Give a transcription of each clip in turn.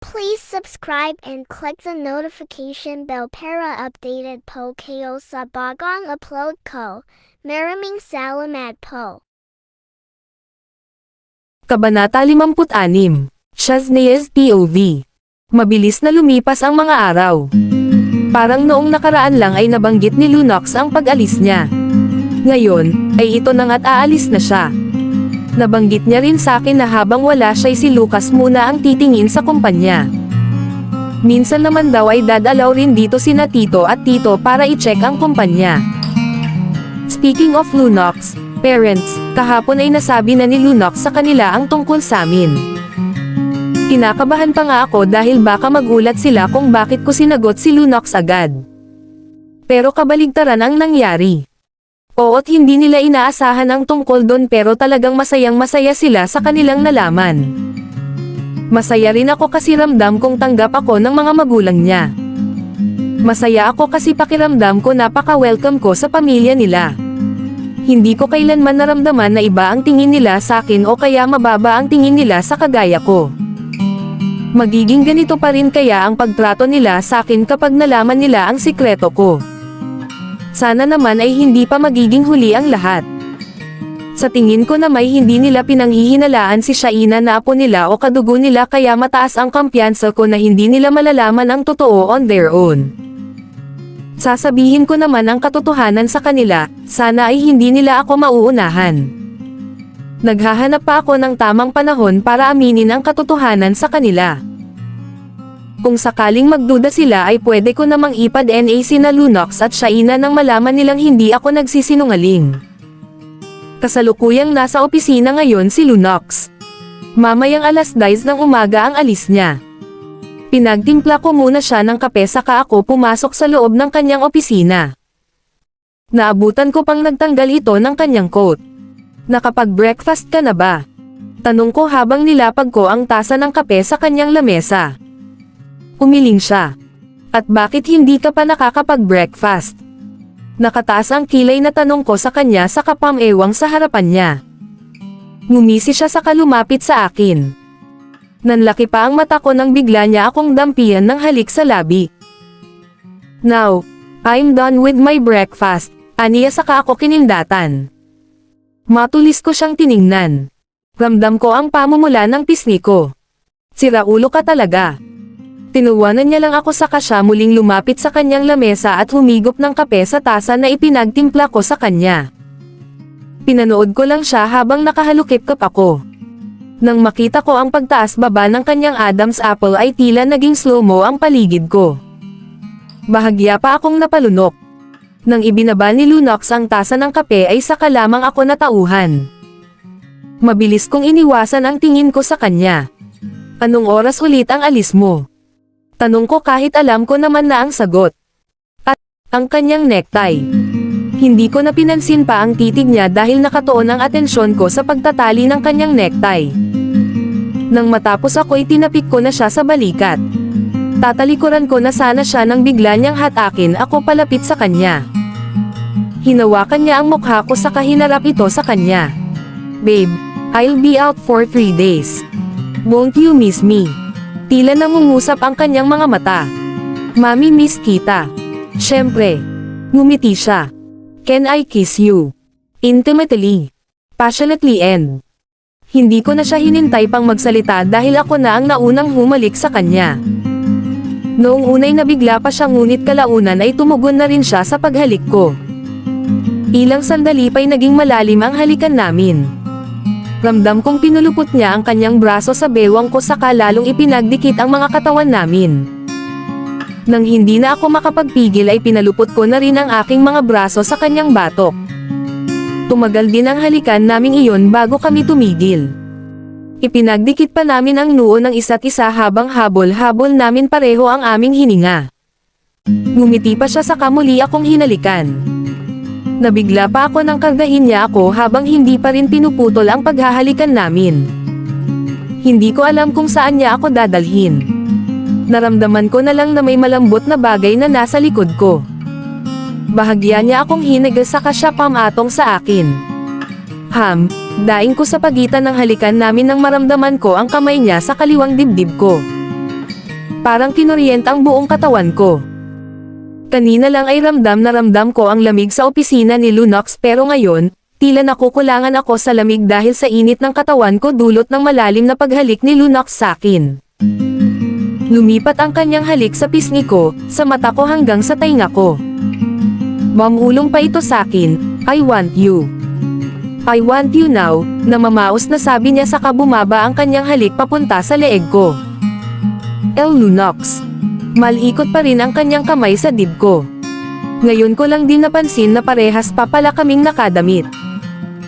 Please subscribe and click the notification bell para updated po kayo sa bagong upload ko. Maraming salamat po. Kabanata 56. Shaznay's POV. Mabilis na lumipas ang mga araw. Parang noong nakaraan lang ay nabanggit ni Lunox ang pag-alis niya. Ngayon, ay ito nang at aalis na siya. Nabanggit niya rin sa akin na habang wala siya'y si Lucas muna ang titingin sa kumpanya. Minsan naman daw ay dadalaw rin dito sina Tito at Tito para i-check ang kumpanya. Speaking of Lunox, parents, kahapon ay nasabi na ni Lunox sa kanila ang tungkol sa amin. Kinakabahan pa nga ako dahil baka magulat sila kung bakit ko sinagot si Lunox agad. Pero kabaligtaran ang nangyari. Oo't hindi nila inaasahan ang tungkol doon pero talagang masayang masaya sila sa kanilang nalaman. Masaya rin ako kasi ramdam kong tanggap ako ng mga magulang niya. Masaya ako kasi pakiramdam ko napaka-welcome ko sa pamilya nila. Hindi ko kailanman naramdaman na iba ang tingin nila sa akin o kaya mababa ang tingin nila sa kagaya ko. Magiging ganito pa rin kaya ang pagtrato nila sa akin kapag nalaman nila ang sikreto ko. Sana naman ay hindi pa magiging huli ang lahat. Sa tingin ko na may hindi nila pinanghihinalaan si Shaina na apo nila o kadugo nila kaya mataas ang kumpiyansa ko na hindi nila malalaman ang totoo on their own. Sasabihin ko naman ang katotohanan sa kanila, sana ay hindi nila ako mauunahan. Naghahanap pa ako ng tamang panahon para aminin ang katotohanan sa kanila. Kung sakaling magduda sila ay pwede ko namang ipad-NA sina Lunox at Shaina nang malaman nilang hindi ako nagsisinungaling. Kasalukuyang nasa opisina ngayon si Lunox. Mamayang alas 10 ng umaga ang alis niya. Pinagtimpla ko muna siya ng kape saka ako pumasok sa loob ng kanyang opisina. Naabutan ko pang nagtanggal ito ng kanyang coat. Nakapag-breakfast ka na ba? Tanong ko habang nilapag ko ang tasa ng kape sa kanyang lamesa. Umiling siya. At bakit hindi ka pa nakakapag-breakfast? Nakataas ang kilay na tanong ko sa kanya sa kapamewang sa harapan niya. Ngumisi siya saka lumapit sa akin. Nanlaki pa ang mata ko nang bigla niya akong dampian ng halik sa labi. Now, I'm done with my breakfast, aniya saka ako kinindatan. Matulis ko siyang tiningnan. Ramdam ko ang pamumula ng pisngi ko. Siraulo ka talaga. Tinuwanan niya lang ako saka siya muling lumapit sa kanyang lamesa at humigop ng kape sa tasa na ipinagtimpla ko sa kanya. Pinanood ko lang siya habang nakahalukip-kap ako. Nang makita ko ang pagtaas baba ng kanyang Adam's apple ay tila naging slow-mo ang paligid ko. Bahagya pa akong napalunok. Nang ibinaba ni Lunox ang tasa ng kape ay saka lamang ako natauhan. Mabilis kong iniwasan ang tingin ko sa kanya. Anong oras ulit ang alis mo? Tanong ko kahit alam ko naman na ang sagot. At ang kanyang necktie. Hindi ko na pinansin pa ang titig niya dahil nakatuon ang atensyon ko sa pagtatali ng kanyang necktie. Nang matapos ako'y tinapik ko na siya sa balikat. Tatalikuran ko na sana siya nang bigla niyang hatakin ako palapit sa kanya. Hinawakan niya ang mukha ko saka hinarap ito sa kanya. Babe, I'll be out for 3 days. Won't you miss me? Tila nangungusap ang kanyang mga mata. Mami, miss kita. Siyempre. Ngumiti siya. Can I kiss you? Intimately. Passionately and. Hindi ko na siya hinintay pang magsalita dahil ako na ang naunang humalik sa kanya. Noong unay nabigla pa siya ngunit kalaunan ay tumugon na rin siya sa paghalik ko. Ilang sandali pa'y naging malalim ang halikan namin. Ramdam kong pinulupot niya ang kanyang braso sa bewang ko saka lalong ipinagdikit ang mga katawan namin. Nang hindi na ako makapagpigil ay pinalupot ko na rin ang aking mga braso sa kanyang batok. Tumagal din ang halikan naming iyon bago kami tumigil. Ipinagdikit pa namin ang noo ng isa't isa habang habol-habol namin pareho ang aming hininga. Ngumiti pa siya saka muli akong hinalikan. Nabigla pa ako nang kargahin niya ako habang hindi pa rin pinuputol ang paghahalikan namin. Hindi ko alam kung saan niya ako dadalhin. Naramdaman ko na lang na may malambot na bagay na nasa likod ko. Bahagya niya akong hinagas saka siya pamatong sa akin. Daing ko sa pagitan ng halikan namin nang maramdaman ko ang kamay niya sa kaliwang dibdib ko. Parang kinuryente ang buong katawan ko. Kanina lang ay ramdam na ramdam ko ang lamig sa opisina ni Lunox pero ngayon, tila nakukulangan ako sa lamig dahil sa init ng katawan ko dulot ng malalim na paghalik ni Lunox sa akin. Lumipat ang kanyang halik sa pisngi ko, sa mata ko hanggang sa tainga ko. Mamulong pa ito sa akin, I want you. I want you now, na mamaos na sabi niya saka bumaba ang kanyang halik papunta sa leeg ko. Lunox. Malikot pa rin ang kanyang kamay sa dib ko. Ngayon ko lang din napansin na parehas pa pala kaming nakadamit.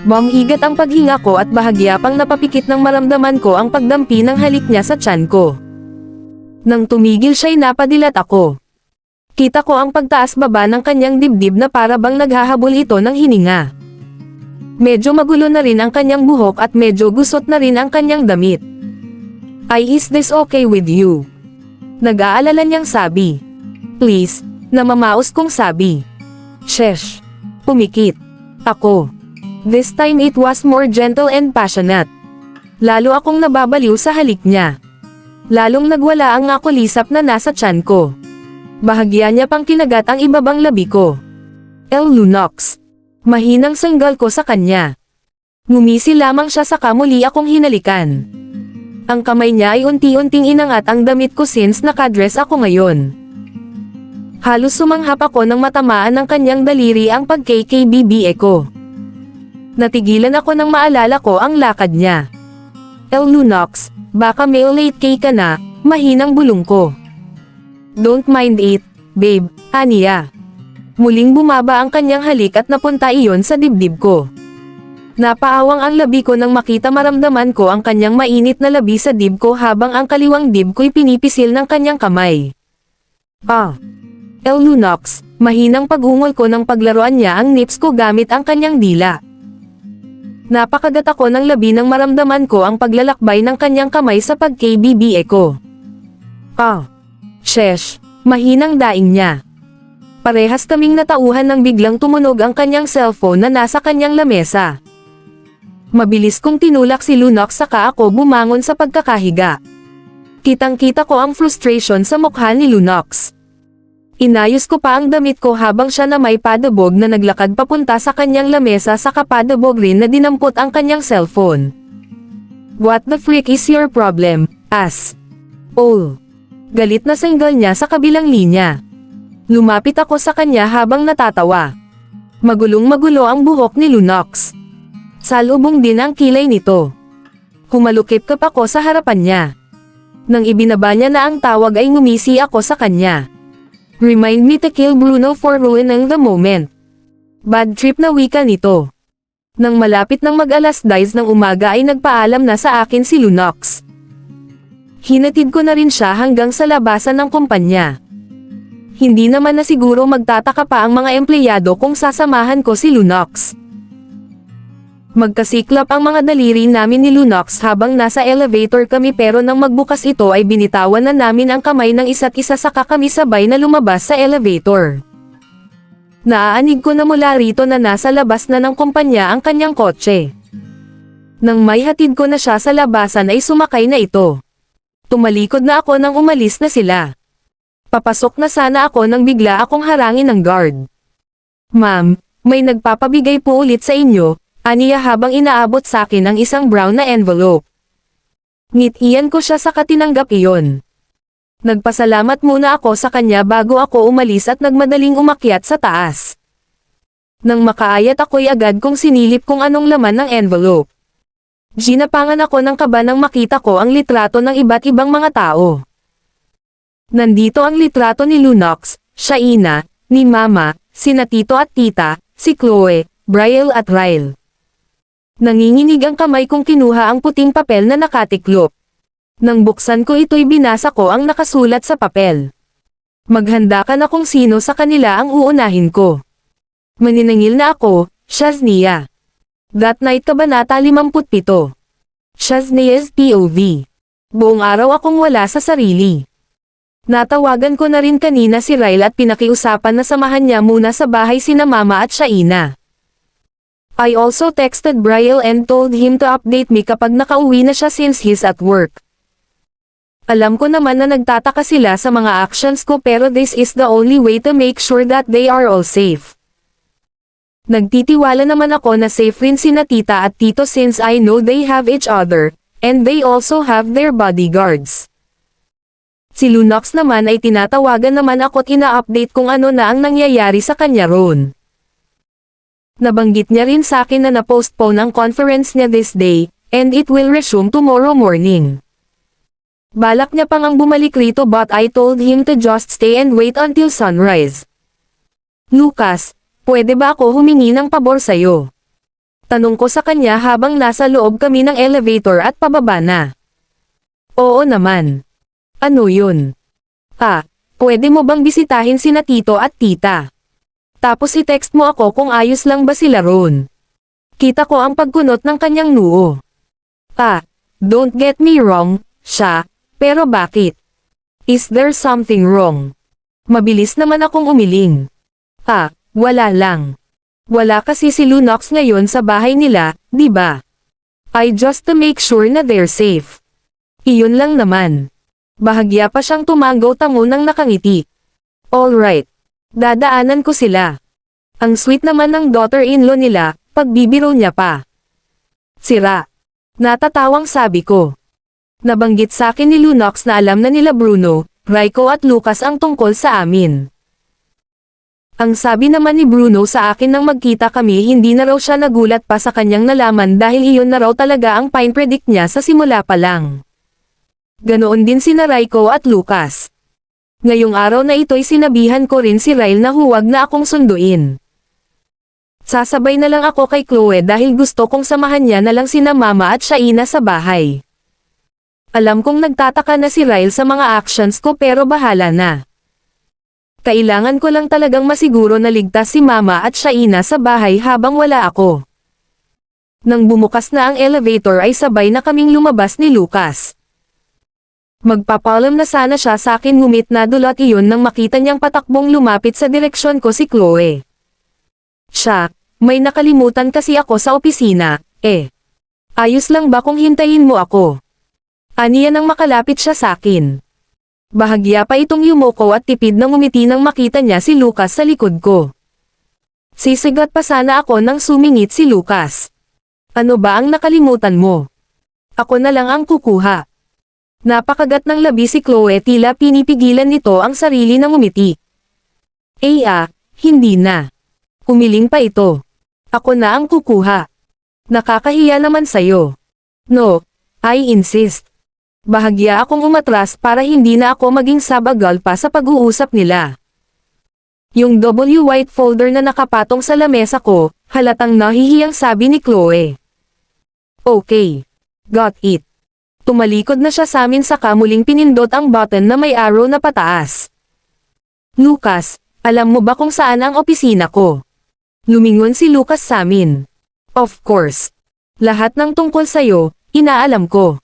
Bumigat ang paghinga ko at bahagya pang napapikit ng maramdaman ko ang pagdampi ng halik niya sa tiyan ko. Nang tumigil siya'y napadilat ako. Kita ko ang pagtaas baba ng kanyang dibdib na para bang naghahabol ito ng hininga. Medyo magulo na rin ang kanyang buhok at medyo gusot na rin ang kanyang damit. Is this okay with you? Nag-aalala niyang sabi. Please, na mamaos kong sabi. Shesh. Pumikit. Ako. This time it was more gentle and passionate. Lalo akong nababaliw sa halik niya. Lalong nagwala ang ngakulisap na nasa tiyan ko. Bahagya niya pang kinagat ang ibabang labi ko. Lunox. Mahinang sanggal ko sa kanya. Ngumisi lamang siya saka muli akong hinalikan. Ang kamay niya ay unti-unting inangat ang damit ko since nakadress ako ngayon. Halos sumanghap ako nang matamaan ng kanyang daliri ang pag-KKBBE ko. Natigilan ako nang maalala ko ang lakad niya. Lunox, baka may late ka na, mahinang bulong ko. Don't mind it, babe, aniya. Muling bumaba ang kanyang halik at napunta iyon sa dibdib ko. Napaawang ang labi ko nang makita maramdaman ko ang kanyang mainit na labi sa dib ko habang ang kaliwang dib ko'y pinipisil ng kanyang kamay. Lunox, mahinang pag-ungol ko nang paglaruan niya ang nips ko gamit ang kanyang dila. Napakagat ako ng labi nang maramdaman ko ang paglalakbay ng kanyang kamay sa pag-KBBE ko. Shesh, mahinang daing niya. Parehas kaming natauhan nang biglang tumunog ang kanyang cellphone na nasa kanyang lamesa. Mabilis kong tinulak si Lunox saka ako bumangon sa pagkakahiga. Kitang-kita ko ang frustration sa mukha ni Lunox. Inayos ko pa ang damit ko habang siya na may padabog na naglakad papunta sa kanyang lamesa saka padabog rin na dinampot ang kanyang cellphone. What the freak is your problem, ass? Galit na sanggal niya sa kabilang linya. Lumapit ako sa kanya habang natatawa. Magulong-magulo ang buhok ni Lunox. Salubong din ang kilay nito. Humalukip-kap ako sa harapan niya. Nang ibinaba niya na ang tawag ay ngumisi ako sa kanya. Remind me to kill Bruno for ruining the moment. Bad trip na wika nito. Nang malapit ng mag-alas 10 ng umaga ay nagpaalam na sa akin si Lunox. Hinatid ko na rin siya hanggang sa labasan ng kumpanya. Hindi naman na siguro magtataka pa ang mga empleyado kung sasamahan ko si Lunox. Magkasiklap ang mga daliri namin ni Lunox habang nasa elevator kami pero nang magbukas ito ay binitawan na namin ang kamay ng isa't isa saka kami sabay na lumabas sa elevator. Naaanig ko na mula rito na nasa labas na ng kumpanya ang kanyang kotse. Nang may hatid ko na siya sa labasan ay sumakay na ito. Tumalikod na ako nang umalis na sila. Papasok na sana ako nang bigla akong harangin ng guard. Ma'am, may nagpapabigay po ulit sa inyo, aniya habang inaabot sa akin ang isang brown na envelope. Ngitian ko siya saka tinanggap iyon. Nagpasalamat muna ako sa kanya bago ako umalis at nagmadaling umakyat sa taas. Nang makaayat ako'y agad kong sinilip kung anong laman ng envelope. Ginapangan ako ng kaba nang makita ko ang litrato ng iba't ibang mga tao. Nandito ang litrato ni Lunox, Shaina, ni Mama, sina Tito at Tita, si Chloe, Brielle at Ryle. Nanginginig ang kamay kong kinuha ang puting papel na nakatiklop. Nang buksan ko ito'y binasa ko ang nakasulat sa papel. Maghanda ka na kung sino sa kanila ang uunahin ko. Maninangil na ako, Shaznia. That night Kabanata 57. Shaznia's POV. Buong araw akong wala sa sarili. Natawagan ko na rin kanina si Ryle at pinakiusapan na samahan niya muna sa bahay sina Mama at Shaina. I also texted Brielle and told him to update me kapag nakauwi na siya since he's at work. Alam ko naman na nagtataka sila sa mga actions ko pero this is the only way to make sure that they are all safe. Nagtitiwala naman ako na safe rin sina tita at tito since I know they have each other, and they also have their bodyguards. Si Lunox naman ay tinatawagan naman ako at ina-update kung ano na ang nangyayari sa kanya roon. Nabanggit niya rin sa akin na na-postpone ang conference niya this day, and it will resume tomorrow morning. Balak niya pang ang bumalik rito but I told him to just stay and wait until sunrise. Lucas, pwede ba ako humingi ng pabor sa'yo? Tanong ko sa kanya habang nasa loob kami ng elevator at pababa na. Oo naman. Ano yun? Pwede mo bang bisitahin sina tito at tita? Tapos i-text mo ako kung ayos lang ba sila roon. Kita ko ang pagkunot ng kanyang noo. Don't get me wrong, siya. Pero bakit? Is there something wrong? Mabilis naman akong umiling. Wala lang. Wala kasi si Lunox ngayon sa bahay nila, di ba? I just to make sure na they're safe. Iyon lang naman. Bahagya pa siyang tumanggaw-tango nang nakangiti. Alright. Dadaanan ko sila. Ang sweet naman ng daughter-in-law nila, pagbibiro niya pa. Sira. Natatawang sabi ko. Nabanggit sa akin ni Lunox na alam na nila Bruno, Raiko at Lucas ang tungkol sa amin. Ang sabi naman ni Bruno sa akin nang magkita kami hindi na raw siya nagulat pa sa kanyang nalaman dahil iyon na raw talaga ang fine predict niya sa simula pa lang. Ganoon din sina Raiko at Lucas. Ngayong araw na ito'y sinabihan ko rin si Ryle na huwag na akong sunduin. Sasabay na lang ako kay Chloe dahil gusto kong samahan niya na lang sina Mama at Shaina sa bahay. Alam kong nagtataka na si Ryle sa mga actions ko pero bahala na. Kailangan ko lang talagang masiguro na ligtas si Mama at Shaina sa bahay habang wala ako. Nang bumukas na ang elevator ay sabay na kaming lumabas ni Lucas. Magpapalam na sana siya sa akin ngumit na dulot iyon nang makita niyang patakbong lumapit sa direksyon ko si Chloe. Siya, may nakalimutan kasi ako sa opisina, Ayos lang ba kung hintayin mo ako? Aniya nang makalapit siya sa akin. Bahagya pa itong yumoko at tipid nang ngumiti nang makita niya si Lucas sa likod ko. Sisigat pa sana ako nang sumingit si Lucas. Ano ba ang nakalimutan mo? Ako na lang ang kukuha. Napakagat ng labi si Chloe tila pinipigilan nito ang sarili ng ngumiti. Hindi na. Umiling pa ito. Ako na ang kukuha. Nakakahiya naman sa'yo. No, I insist. Bahagya akong umatras para hindi na ako maging sabagal pa sa pag-uusap nila. Yung W white folder na nakapatong sa lamesa ko, halatang nahihiyang sabi ni Chloe. Okay. Got it. Tumalikod na siya sa amin saka muling pinindot ang button na may arrow na pataas. Lucas, alam mo ba kung saan ang opisina ko? Lumingon si Lucas sa amin. Of course. Lahat ng tungkol sa'yo, inaalam ko.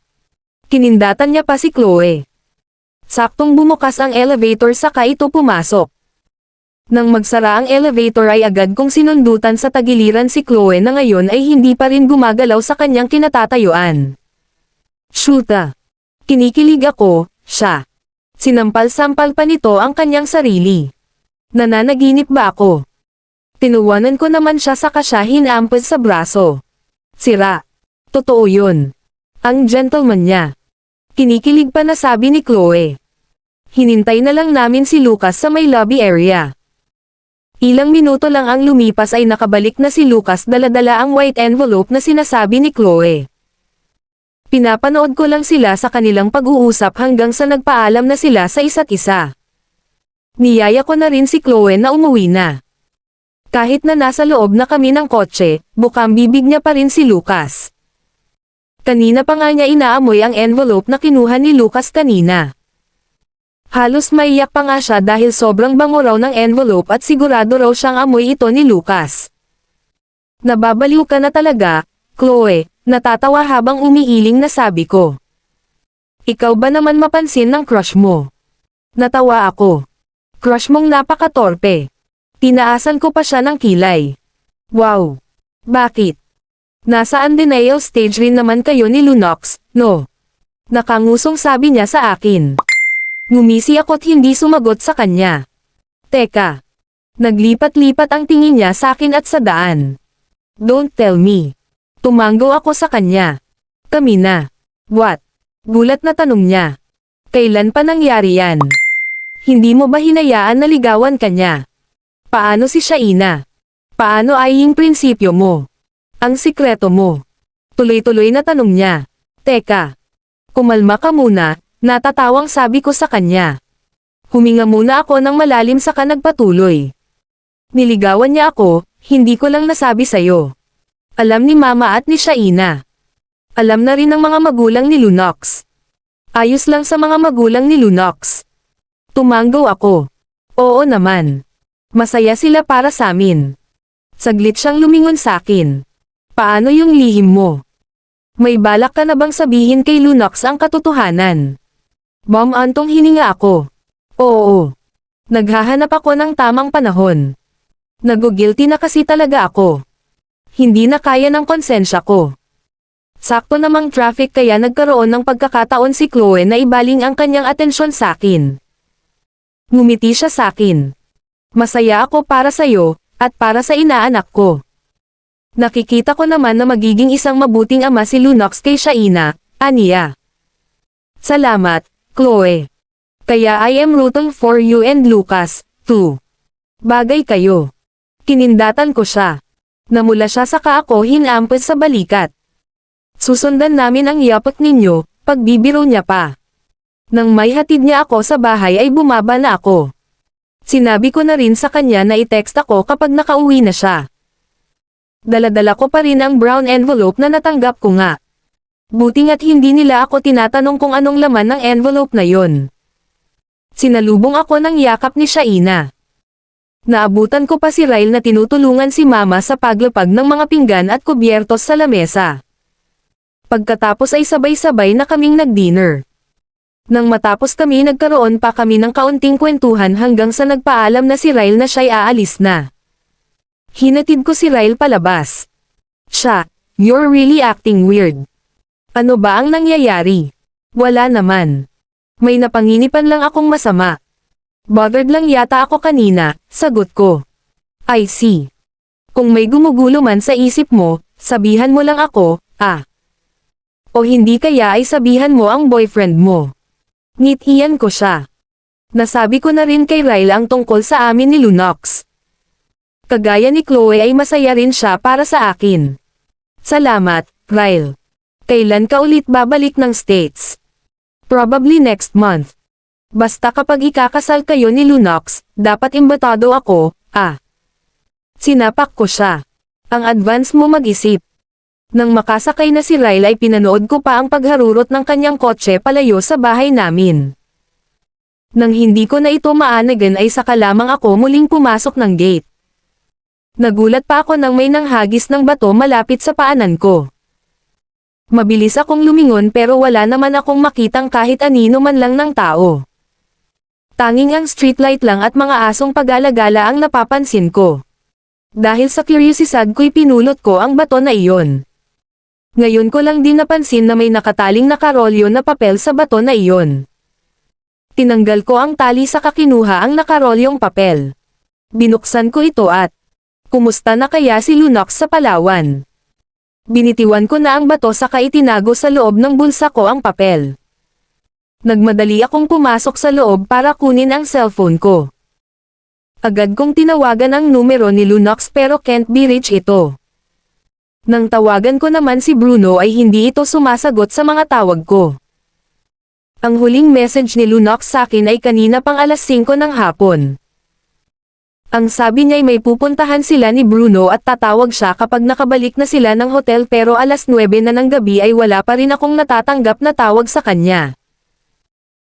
Kinindatan niya pa si Chloe. Saktong bumukas ang elevator saka ito pumasok. Nang magsara ang elevator ay agad kong sinundutan sa tagiliran si Chloe na ngayon ay hindi pa rin gumagalaw sa kanyang kinatatayuan. Shoota! Kinikilig ako, siya. Sinampal-sampal pa nito ang kanyang sarili. Nananaginip ba ako? Tinuwanan ko naman siya saka siya hinampad sa braso. Sira. Totoo yun. Ang gentleman niya. Kinikilig pa na sabi ni Chloe. Hinintay na lang namin si Lucas sa may lobby area. Ilang minuto lang ang lumipas ay nakabalik na si Lucas dala-dala ang white envelope na sinasabi ni Chloe. Pinapanood ko lang sila sa kanilang pag-uusap hanggang sa nagpaalam na sila sa isa't isa. Niyaya ko na rin si Chloe na umuwi na. Kahit na nasa loob na kami ng kotse, bukang bibig niya pa rin si Lucas. Kanina pa nga niya inaamoy ang envelope na kinuha ni Lucas kanina. Halos maiyak pa nga siya dahil sobrang bango raw ng envelope at sigurado raw siyang amoy ito ni Lucas. Nababaliw ka na talaga, Chloe, natatawa habang umiiling na sabi ko. Ikaw ba naman mapansin ng crush mo? Natawa ako. Crush mong napakatorpe. Tinaasan ko pa siya ng kilay. Wow! Bakit? Nasa undenial stage rin naman kayo ni Lunox, no? Nakangusong sabi niya sa akin. Ngumisi ako't hindi sumagot sa kanya. Teka. Naglipat-lipat ang tingin niya sa akin at sa daan. Don't tell me. Tumango ako sa kanya. Kami na. What? Gulat na tanong niya. Kailan pa nangyari yan? Hindi mo ba hinayaan na ligawan ka niya? Paano si Shaina? Paano ay yung prinsipyo mo? Ang sikreto mo? Tuloy-tuloy na tanong niya. Teka. Kumalma ka muna, natatawang sabi ko sa kanya. Huminga muna ako ng malalim saka nagpatuloy. Niligawan niya ako, hindi ko lang nasabi sa'yo. Alam ni Mama at ni Shaina. Alam na rin ng mga magulang ni Lunox. Ayos lang sa mga magulang ni Lunox. Tumango ako. Oo naman. Masaya sila para sa amin. Saglit siyang lumingon sa akin. Paano yung lihim mo? May balak ka na bang sabihin kay Lunox ang katotohanan? Mom, antong hininga ako. Oo. Naghahanap ako ng tamang panahon. Nagugilty na kasi talaga ako. Hindi na kaya ng konsensya ko. Sakto namang traffic kaya nagkaroon ng pagkakataon si Chloe na ibaling ang kanyang atensyon sa akin. Ngumiti siya sa akin. Masaya ako para sa'yo, at para sa inaanak ko. Nakikita ko naman na magiging isang mabuting ama si Lunox kay Shaina, aniya. Salamat, Chloe. Kaya I am rooting for you and Lucas, too. Bagay kayo. Kinindatan ko siya. Namula siya saka ako hinampas sa balikat. Susundan namin ang yapak ninyo, pagbibiro niya pa. Nang may hatid niya ako sa bahay ay bumaba na ako. Sinabi ko na rin sa kanya na i-text ako kapag nakauwi na siya. Daladala ko pa rin ang brown envelope na natanggap ko nga. Buti nga't hindi nila ako tinatanong kung anong laman ng envelope na yon. Sinalubong ako ng yakap ni Shaina. Naabutan ko pa si Ryle na tinutulungan si Mama sa paglapag ng mga pinggan at kubyertos sa lamesa. Pagkatapos ay sabay-sabay na kaming nag-dinner. Nang matapos kami nagkaroon pa kami ng kaunting kwentuhan hanggang sa nagpaalam na si Ryle na siya'y aalis na. Hinatid ko si Ryle palabas. Siya, you're really acting weird. Ano ba ang nangyayari? Wala naman. May napanginipan lang akong masama. Bothered lang yata ako kanina, sagot ko. I see. Kung may gumugulo man sa isip mo, sabihan mo lang ako, ah. O hindi kaya ay sabihan mo ang boyfriend mo. Ngitian ko siya. Nasabi ko na rin kay Ryle ang tungkol sa amin ni Lunox. Kagaya ni Chloe ay masaya rin siya para sa akin. Salamat, Ryle. Kailan ka ulit babalik ng States? Probably next month. Basta kapag ikakasal kayo ni Lunox, dapat imbitado ako, ah. Sinapak ko siya. Ang advance mo mag-isip. Nang makasakay na si Ryle ay pinanood ko pa ang pagharurot ng kanyang kotse palayo sa bahay namin. Nang hindi ko na ito maanagan ay saka lamang ako muling pumasok ng gate. Nagulat pa ako nang may nanghagis ng bato malapit sa paanan ko. Mabilis akong lumingon pero wala naman akong makitang kahit anino man lang ng tao. Tanging ang streetlight lang at mga asong pag-alagala ang napapansin ko. Dahil sa kuryosidad ko'y pinulot ko ang bato na iyon. Ngayon ko lang din napansin na may nakataling nakarolyo na papel sa bato na iyon. Tinanggal ko ang tali sa kakinuha ang nakarolyong papel. Binuksan ko ito at, kumusta na kaya si Lunox sa Palawan? Binitiwan ko na ang bato saka itinago sa loob ng bulsa ko ang papel. Nagmadali akong pumasok sa loob para kunin ang cellphone ko. Agad kong tinawagan ang numero ni Lunox pero can't be reached ito. Nang tawagan ko naman si Bruno ay hindi ito sumasagot sa mga tawag ko. Ang huling message ni Lunox sa akin ay kanina pang alas 5 ng hapon. Ang sabi niya ay may pupuntahan sila ni Bruno at tatawag siya kapag nakabalik na sila ng hotel pero alas 9 na ng gabi ay wala pa rin akong natatanggap na tawag sa kanya.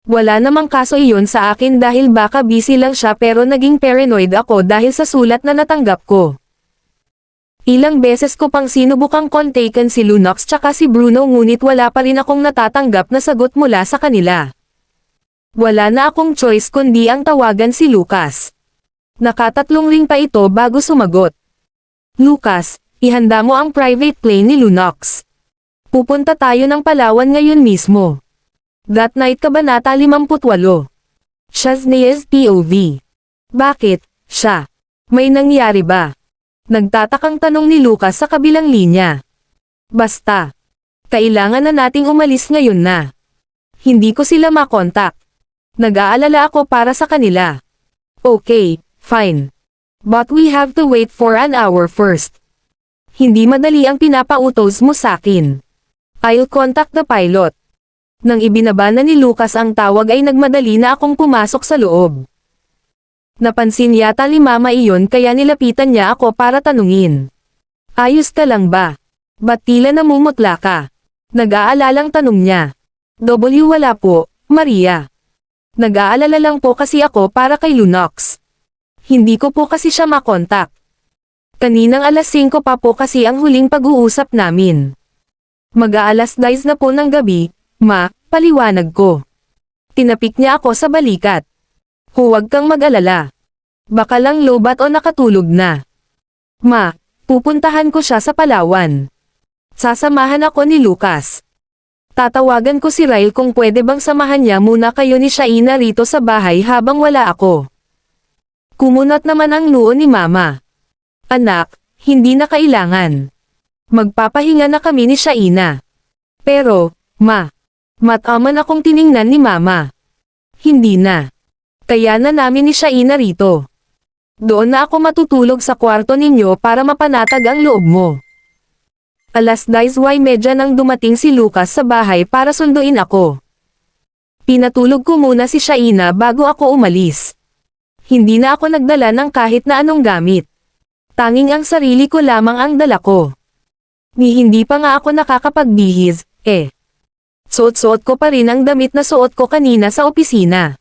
Wala namang kaso iyon sa akin dahil baka busy lang siya pero naging paranoid ako dahil sa sulat na natanggap ko. Ilang beses ko pang sinubukang kontakin si Lunox tsaka si Bruno ngunit wala pa rin akong natatanggap na sagot mula sa kanila. Wala na akong choice kundi ang tawagan si Lucas. Nakatatlong ring pa ito bago sumagot. Lucas, ihanda mo ang private plane ni Lunox. Pupunta tayo ng Palawan ngayon mismo. That Night Kabanata 58. Shaznea's POV. Bakit, siya? May nangyari ba? Nagtatakang tanong ni Lucas sa kabilang linya. Basta. Kailangan na nating umalis ngayon na. Hindi ko sila makontak. Nag-aalala ako para sa kanila. Okay, fine. But we have to wait for an hour first. Hindi madali ang pinapautos mo sakin. I'll contact the pilot. Nang ibinaba na ni Lucas ang tawag ay nagmadali na akong pumasok sa loob. Napansin yata ni Mama iyon kaya nilapitan niya ako para tanungin. Ayos ka lang ba? Ba't tila namumutla ka? Nag-aalalang tanong niya. Wala po, Maria. Nag-aalala lang po kasi ako para kay Lunox. Hindi ko po kasi siya makontak. Kaninang alas 5 pa po kasi ang huling pag-uusap namin. Mag-aalas 10 na po ng gabi, Ma, paliwanag ko. Tinapik niya ako sa balikat. Huwag kang mag-alala. Baka lang lobat o nakatulog na. Ma, pupuntahan ko siya sa Palawan. Sasamahan ako ni Lucas. Tatawagan ko si Ryle kung pwede bang samahan niya muna kayo ni Shaina rito sa bahay habang wala ako. Kumunat naman ang noo ni Mama. Anak, hindi na kailangan. Magpapahinga na kami ni Shaina. Pero, Ma, mataman akong tiningnan ni Mama. Hindi na. Kaya na namin ni Shaina rito. Doon na ako matutulog sa kwarto ninyo para mapanatag ang loob mo. Alas 10:30 nang dumating si Lucas sa bahay para sunduin ako. Pinatulog ko muna si Shaina bago ako umalis. Hindi na ako nagdala ng kahit na anong gamit. Tanging ang sarili ko lamang ang dala ko. Ni hindi pa nga ako nakakapagbihis, suot-suot ko pa rin ang damit na suot ko kanina sa opisina.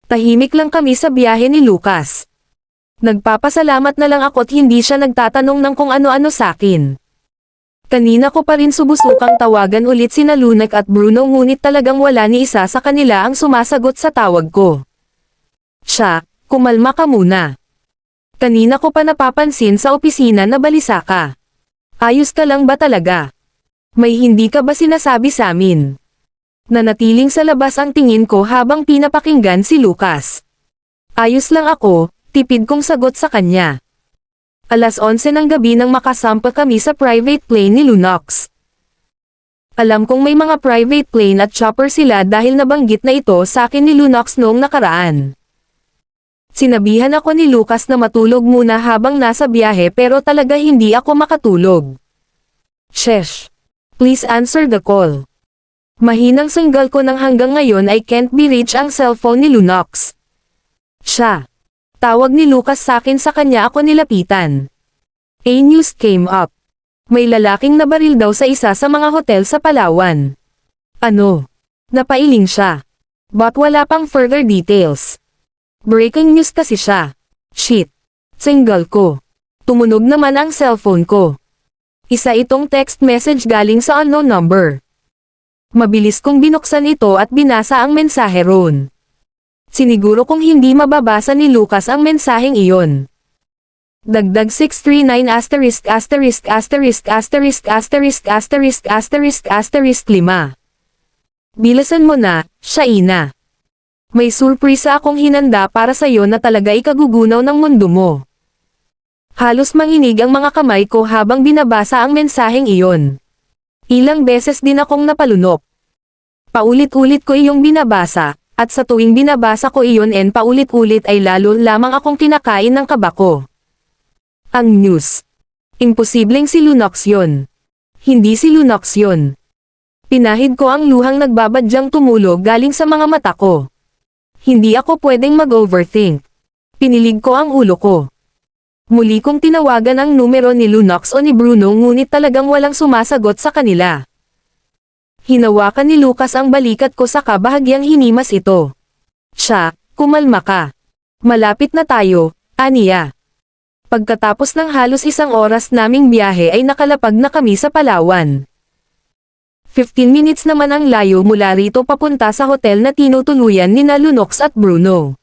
Tahimik lang kami sa biyahe ni Lucas. Nagpapasalamat na lang ako't hindi siya nagtatanong ng kung ano-ano sakin. Kanina ko pa rin subusukang tawagan ulit sina Lunac at Bruno ngunit talagang wala ni isa sa kanila ang sumasagot sa tawag ko. Siya, kumalma ka muna. Kanina ko pa napapansin sa opisina na balisa ka. Ayos ka lang ba talaga? May hindi ka ba sinasabi sa amin? Nanatiling sa labas ang tingin ko habang pinapakinggan si Lucas. Ayos lang ako, tipid kong sagot sa kanya. Alas 11 ng gabi nang makasampa kami sa private plane ni Lunox. Alam kong may mga private plane at chopper sila dahil nabanggit na ito sa akin ni Lunox noong nakaraan. Sinabihan ako ni Lucas na matulog muna habang nasa biyahe pero talaga hindi ako makatulog. Shesh. Please answer the call. Mahinang sanggal ko nang hanggang ngayon I can't be reached ang cellphone ni Lunox. Siya. Tawag ni Lucas sa akin sa kanya ako nilapitan. A news came up. May lalaking nabaril daw sa isa sa mga hotel sa Palawan. Ano? Napailing siya. But wala pang further details. Breaking news kasi siya. Shit. Single ko. Tumunog naman ang cellphone ko. Isa itong text message galing sa unknown number. Mabilis kong binuksan ito at binasa ang mensahe roon. Siniguro kong hindi mababasa ni Lucas ang mensaheng iyon. Dagdag 639 *************5. Bilasan mo na, Shaina. May surpresa akong hinanda para sa iyo na talaga ikagugunaw ng mundo mo. Halos manginig ang mga kamay ko habang binabasa ang mensaheng iyon. Ilang beses din akong napalunok. Paulit-ulit ko iyong binabasa. At sa tuwing binabasa ko iyon paulit-ulit ay lalo lamang akong kinakain ng kaba ko. Ang news. Imposibleng si Lunox yun. Hindi si Lunox yun. Pinahid ko ang luhang nagbabadyang tumulog galing sa mga mata ko. Hindi ako pwedeng mag-overthink. Pinilig ko ang ulo ko. Muli kong tinawagan ang numero ni Lunox o ni Bruno ngunit talagang walang sumasagot sa kanila. Hinawakan ni Lucas ang balikat ko saka bahagyang hinimas ito. Siya, kumalma ka. Malapit na tayo, aniya. Pagkatapos ng halos isang oras naming biyahe ay nakalapag na kami sa Palawan. 15 minutes naman ang layo mula rito papunta sa hotel na tinutuluyan ni Lunox at Bruno.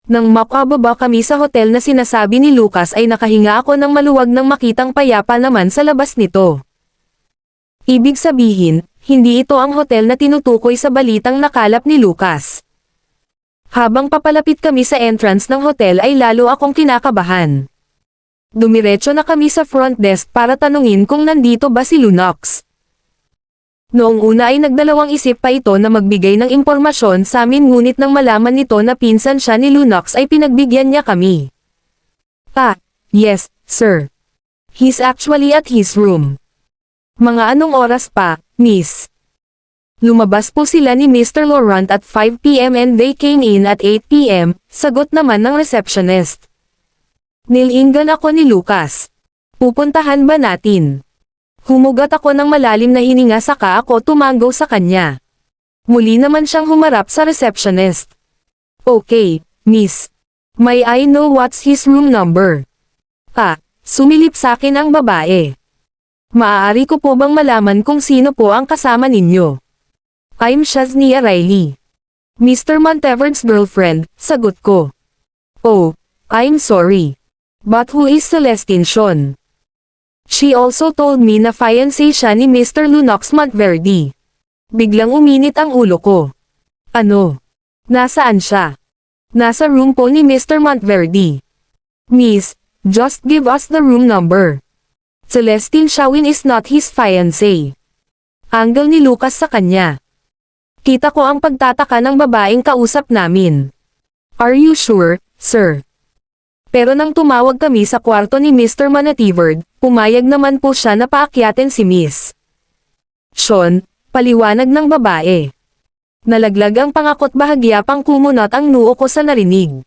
Nang makababa kami sa hotel na sinasabi ni Lucas ay nakahinga ako ng maluwag nang makitang payapa naman sa labas nito. Ibig sabihin, hindi ito ang hotel na tinutukoy sa balitang nakalap ni Lucas. Habang papalapit kami sa entrance ng hotel ay lalo akong kinakabahan. Dumiretso na kami sa front desk para tanungin kung nandito ba si Lunox. Noong una ay nagdalawang isip pa ito na magbigay ng impormasyon sa amin ngunit nang malaman nito na pinsan siya ni Lunox ay pinagbigyan niya kami. Yes, sir. He's actually at his room. Mga anong oras pa, miss? Lumabas po sila ni Mr. Laurent at 5 p.m. and they came in at 8 p.m., sagot naman ng receptionist. Nilingan ako ni Lucas. Pupuntahan ba natin? Humugat ako ng malalim na hininga saka ako tumango sa kanya. Muli naman siyang humarap sa receptionist. Okay, miss. May I know what's his room number? Sumilip sa akin ang babae. Maaari ko po bang malaman kung sino po ang kasama ninyo? I'm Shaznia Riley. Mr. Monteverd's girlfriend, sagot ko. Oh, I'm sorry. But who is Celestine Sean? She also told me na fiancé siya ni Mr. Lunox Monteverde. Biglang uminit ang ulo ko. Ano? Nasaan siya? Nasa room po ni Mr. Monteverde. Miss, just give us the room number. Celestine Shawin is not his fiancé. Angle ni Lucas sa kanya. Kita ko ang pagtataka ng babaeng kausap namin. Are you sure, sir? Pero nang tumawag kami sa kwarto ni Mr. Monteverde, pumayag naman po siya na paakyatin si Miss Sean, paliwanag ng babae. Nalaglag ang pangakot bahagya pang kumunot ang noo ko sa narinig.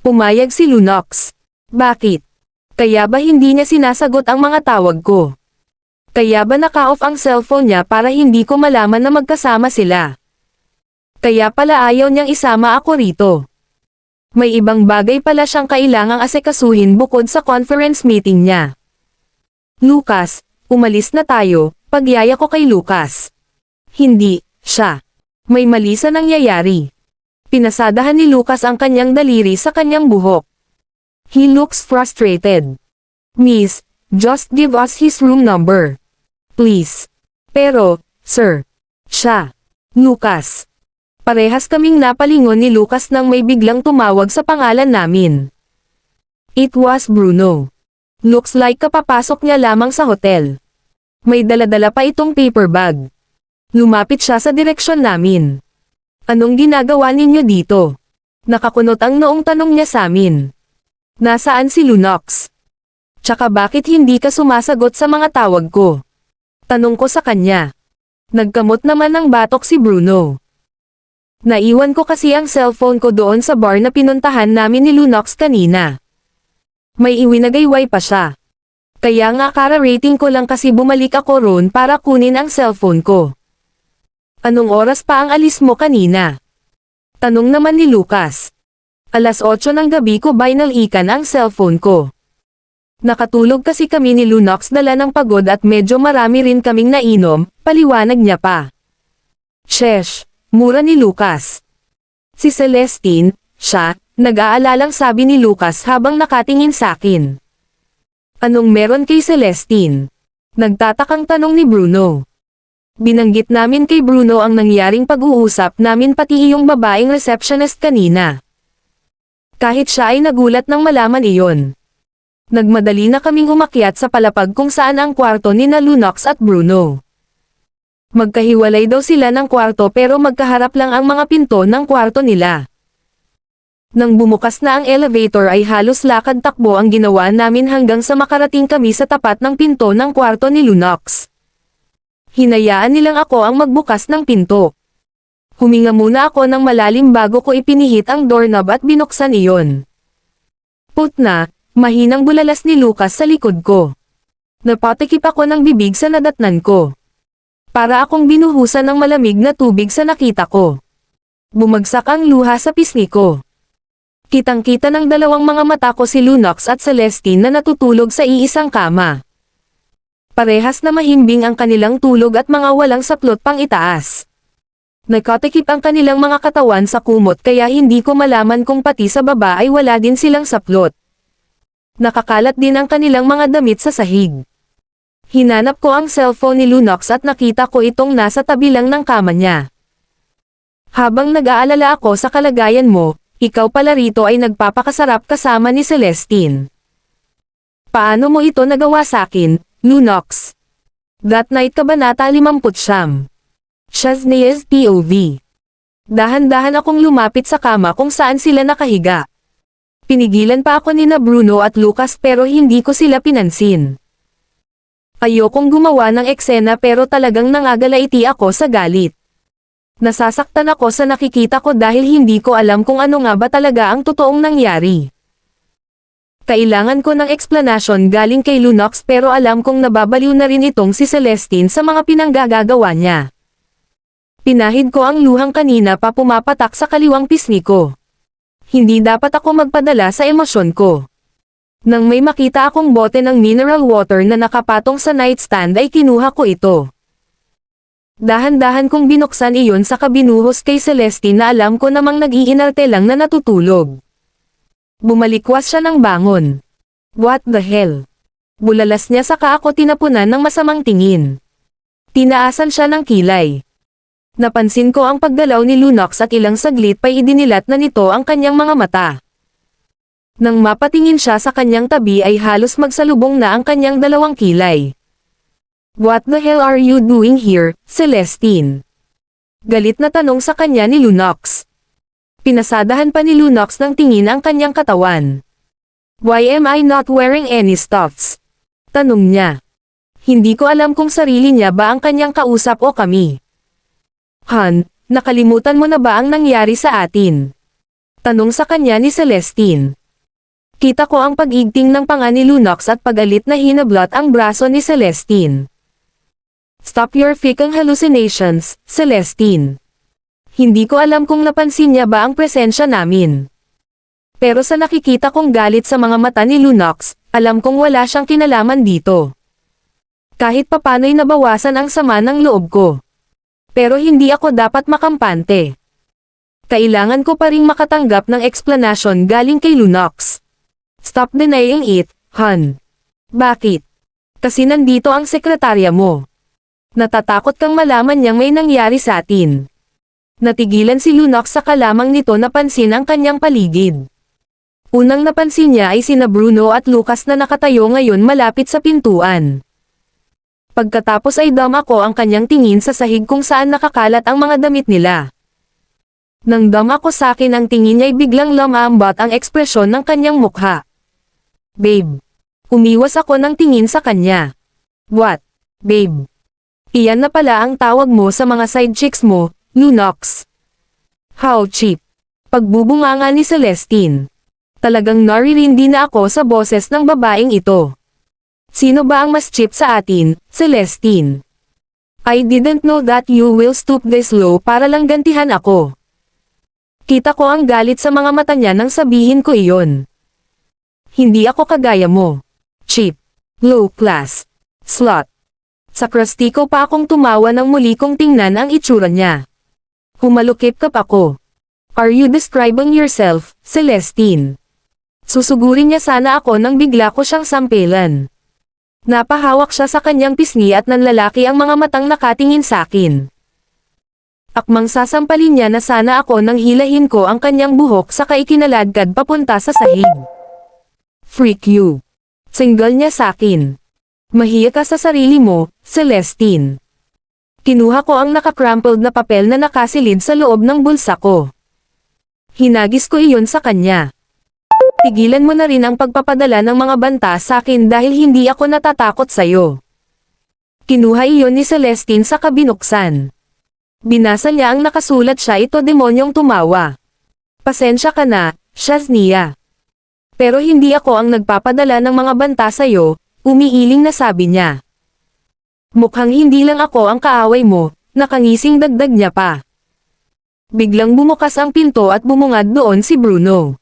Pumayag si Lunox. Bakit? Kaya ba hindi niya sinasagot ang mga tawag ko? Kaya ba naka-off ang cellphone niya para hindi ko malaman na magkasama sila? Kaya pala ayaw niyang isama ako rito. May ibang bagay pala siyang kailangang asikasuhin bukod sa conference meeting niya. Lucas, umalis na tayo, pagyaya ko kay Lucas. Hindi, siya. May mali sa nangyayari. Pinasadahan ni Lucas ang kanyang daliri sa kanyang buhok. He looks frustrated. Miss, just give us his room number. Please. Pero, sir. Siya. Lucas. Parehas kaming napalingon ni Lucas nang may biglang tumawag sa pangalan namin. It was Bruno. Looks like kapapasok niya lamang sa hotel. May daladala pa itong paper bag. Lumapit siya sa direksyon namin. Anong ginagawa ninyo dito? Nakakunot ang noong tanong niya sa amin. Nasaan si Lunox? Tsaka bakit hindi ka sumasagot sa mga tawag ko? Tanong ko sa kanya. Nagkamot naman ng batok si Bruno. Naiwan ko kasi ang cellphone ko doon sa bar na pinuntahan namin ni Lunox kanina. May iwinagayway pa siya. Kaya nga kara-rating ko lang kasi bumalik ako roon para kunin ang cellphone ko. Anong oras pa ang alis mo kanina? Tanong naman ni Lucas. 8:00 ng gabi ko binalikan ang cellphone ko. Nakatulog kasi kami ni Lunox dala ng pagod at medyo marami rin kaming nainom, paliwanag niya pa. Shesh, mura ni Lucas. Si Celestine, siya, nag-aalalang sabi ni Lucas habang nakatingin sa akin. Anong meron kay Celestine? Nagtatakang tanong ni Bruno. Binanggit namin kay Bruno ang nangyaring pag-uusap namin pati iyong babaeng receptionist kanina. Kahit siya ay nagulat nang malaman iyon. Nagmadali na kaming umakyat sa palapag kung saan ang kwarto ni na Lunox at Bruno. Magkahiwalay daw sila ng kwarto pero magkaharap lang ang mga pinto ng kwarto nila. Nang bumukas na ang elevator ay halos lakad-takbo ang ginawa namin hanggang sa makarating kami sa tapat ng pinto ng kwarto ni Lunox. Hinayaan nilang ako ang magbukas ng pinto. Huminga muna ako ng malalim bago ko ipinihit ang doorknob at binuksan iyon. Putna, mahinang bulalas ni Lucas sa likod ko. Napatikip ako ng bibig sa nadatnan ko. Para akong binuhusan ng malamig na tubig sa nakita ko. Bumagsak ang luha sa pisngi ko. Kitang-kita ng dalawang mga mata ko si Lunox at Celestine na natutulog sa iisang kama. Parehas na mahimbing ang kanilang tulog at mga walang saplot pang itaas. Nagkatikip ang kanilang mga katawan sa kumot kaya hindi ko malaman kung pati sa baba ay wala din silang saplot. Nakakalat din ang kanilang mga damit sa sahig. Hinanap ko ang cellphone ni Lunox at nakita ko itong nasa tabi lang ng kama niya. Habang nag-aalala ako sa kalagayan mo, ikaw pala rito ay nagpapakasarap kasama ni Celestine. Paano mo ito nagawa sakin, Lunox? That night Kabanata 59. Shaznay's POV. Dahan-dahan akong lumapit sa kama kung saan sila nakahiga. Pinigilan pa ako nina Bruno at Lucas pero hindi ko sila pinansin. Ayokong gumawa ng eksena pero talagang nangagalaiti ako sa galit. Nasasaktan ako sa nakikita ko dahil hindi ko alam kung ano nga ba talaga ang totoong nangyari. Kailangan ko ng eksplanasyon galing kay Lunox pero alam kong nababaliw na rin itong si Celestine sa mga pinanggagawa niya. Pinahid ko ang luhang kanina pa pumapatak sa kaliwang pisngi ko. Hindi dapat ako magpadala sa emosyon ko. Nang may makita akong bote ng mineral water na nakapatong sa nightstand ay kinuha ko ito. Dahan-dahan kong binuksan iyon sa kabinuhos kay Celestine na alam ko namang nag-iinarte lang na natutulog. Bumalikwas siya ng bangon. What the hell? Bulalas niya saka ako tinapunan ng masamang tingin. Tinaasan siya ng kilay. Napansin ko ang paggalaw ni Lunox at ilang saglit pa idinilat na nito ang kanyang mga mata. Nang mapatingin siya sa kanyang tabi ay halos magsalubong na ang kanyang dalawang kilay. What the hell are you doing here, Celestine? Galit na tanong sa kanya ni Lunox. Pinasadahan pa ni Lunox ng tingin ang kanyang katawan. Why am I not wearing any stuffs? Tanong niya. Hindi ko alam kung sarili niya ba ang kanyang kausap o kami. Han, nakalimutan mo na ba ang nangyari sa atin? Tanong sa kanya ni Celestine. Kita ko ang pag-igting ng panga ni Lunox at pagalit na hinablot ang braso ni Celestine. Stop your freaking hallucinations, Celestine. Hindi ko alam kung napansin niya ba ang presensya namin. Pero sa nakikita kong galit sa mga mata ni Lunox, alam kong wala siyang kinalaman dito. Kahit papano'y nabawasan ang sama ng loob ko. Pero hindi ako dapat makampante. Kailangan ko pa ring makatanggap ng eksplanasyon galing kay Lunox. Stop denying it, Han. Bakit? Kasi nandito ang sekretarya mo. Natatakot kang malaman niyang may nangyari sa atin. Natigilan si Lunox saka lamang nito napansin ang kanyang paligid. Unang napansin niya ay sina Bruno at Lucas na nakatayo ngayon malapit sa pintuan. Pagkatapos ay dama ko ang kanyang tingin sa sahig kung saan nakakalat ang mga damit nila. Nang dama ko sa akin ang tingin niya ay biglang lumambot ang ekspresyon ng kanyang mukha. Babe. Umiwas ako ng tingin sa kanya. What? Babe. Iyan na pala ang tawag mo sa mga side chicks mo, Lunox. How cheap. Pagbubunganga ni Celestine. Talagang naririndi na ako sa boses ng babaeng ito. Sino ba ang mas cheap sa atin, Celestine? I didn't know that you will stoop this low para lang gantihan ako. Kita ko ang galit sa mga mata niya nang sabihin ko iyon. Hindi ako kagaya mo. Cheap. Low class. Slut. Sa krustiko pa akong tumawa nang muli kong tingnan ang itsura niya. Humalukip-kap ako. Are you describing yourself, Celestine? Susugurin niya sana ako nang bigla ko siyang sampelan. Napahawak siya sa kanyang pisngi at nanlalaki ang mga matang nakatingin sa akin. Akmang sasampalin niya na sana ako nang hilahin ko ang kanyang buhok saka ikinaladkad papunta sa sahig. Freak you. Single niya sa akin. Mahiya ka sa sarili mo, Celestine. Kinuha ko ang naka-crumpled na papel na nakasilid sa loob ng bulsa ko. Hinagis ko iyon sa kanya. Tigilan mo na rin ang pagpapadala ng mga banta sa akin dahil hindi ako natatakot sa'yo. Kinuha iyon ni Celestine sa kabinuksan. Binasa niya ang nakasulat siya ito demonyong tumawa. Pasensya ka na, Shaznia. Pero hindi ako ang nagpapadala ng mga banta sa'yo, umiiling na sabi niya. Mukhang hindi lang ako ang kaaway mo, nakangising dagdag niya pa. Biglang bumukas ang pinto at bumungad doon si Bruno.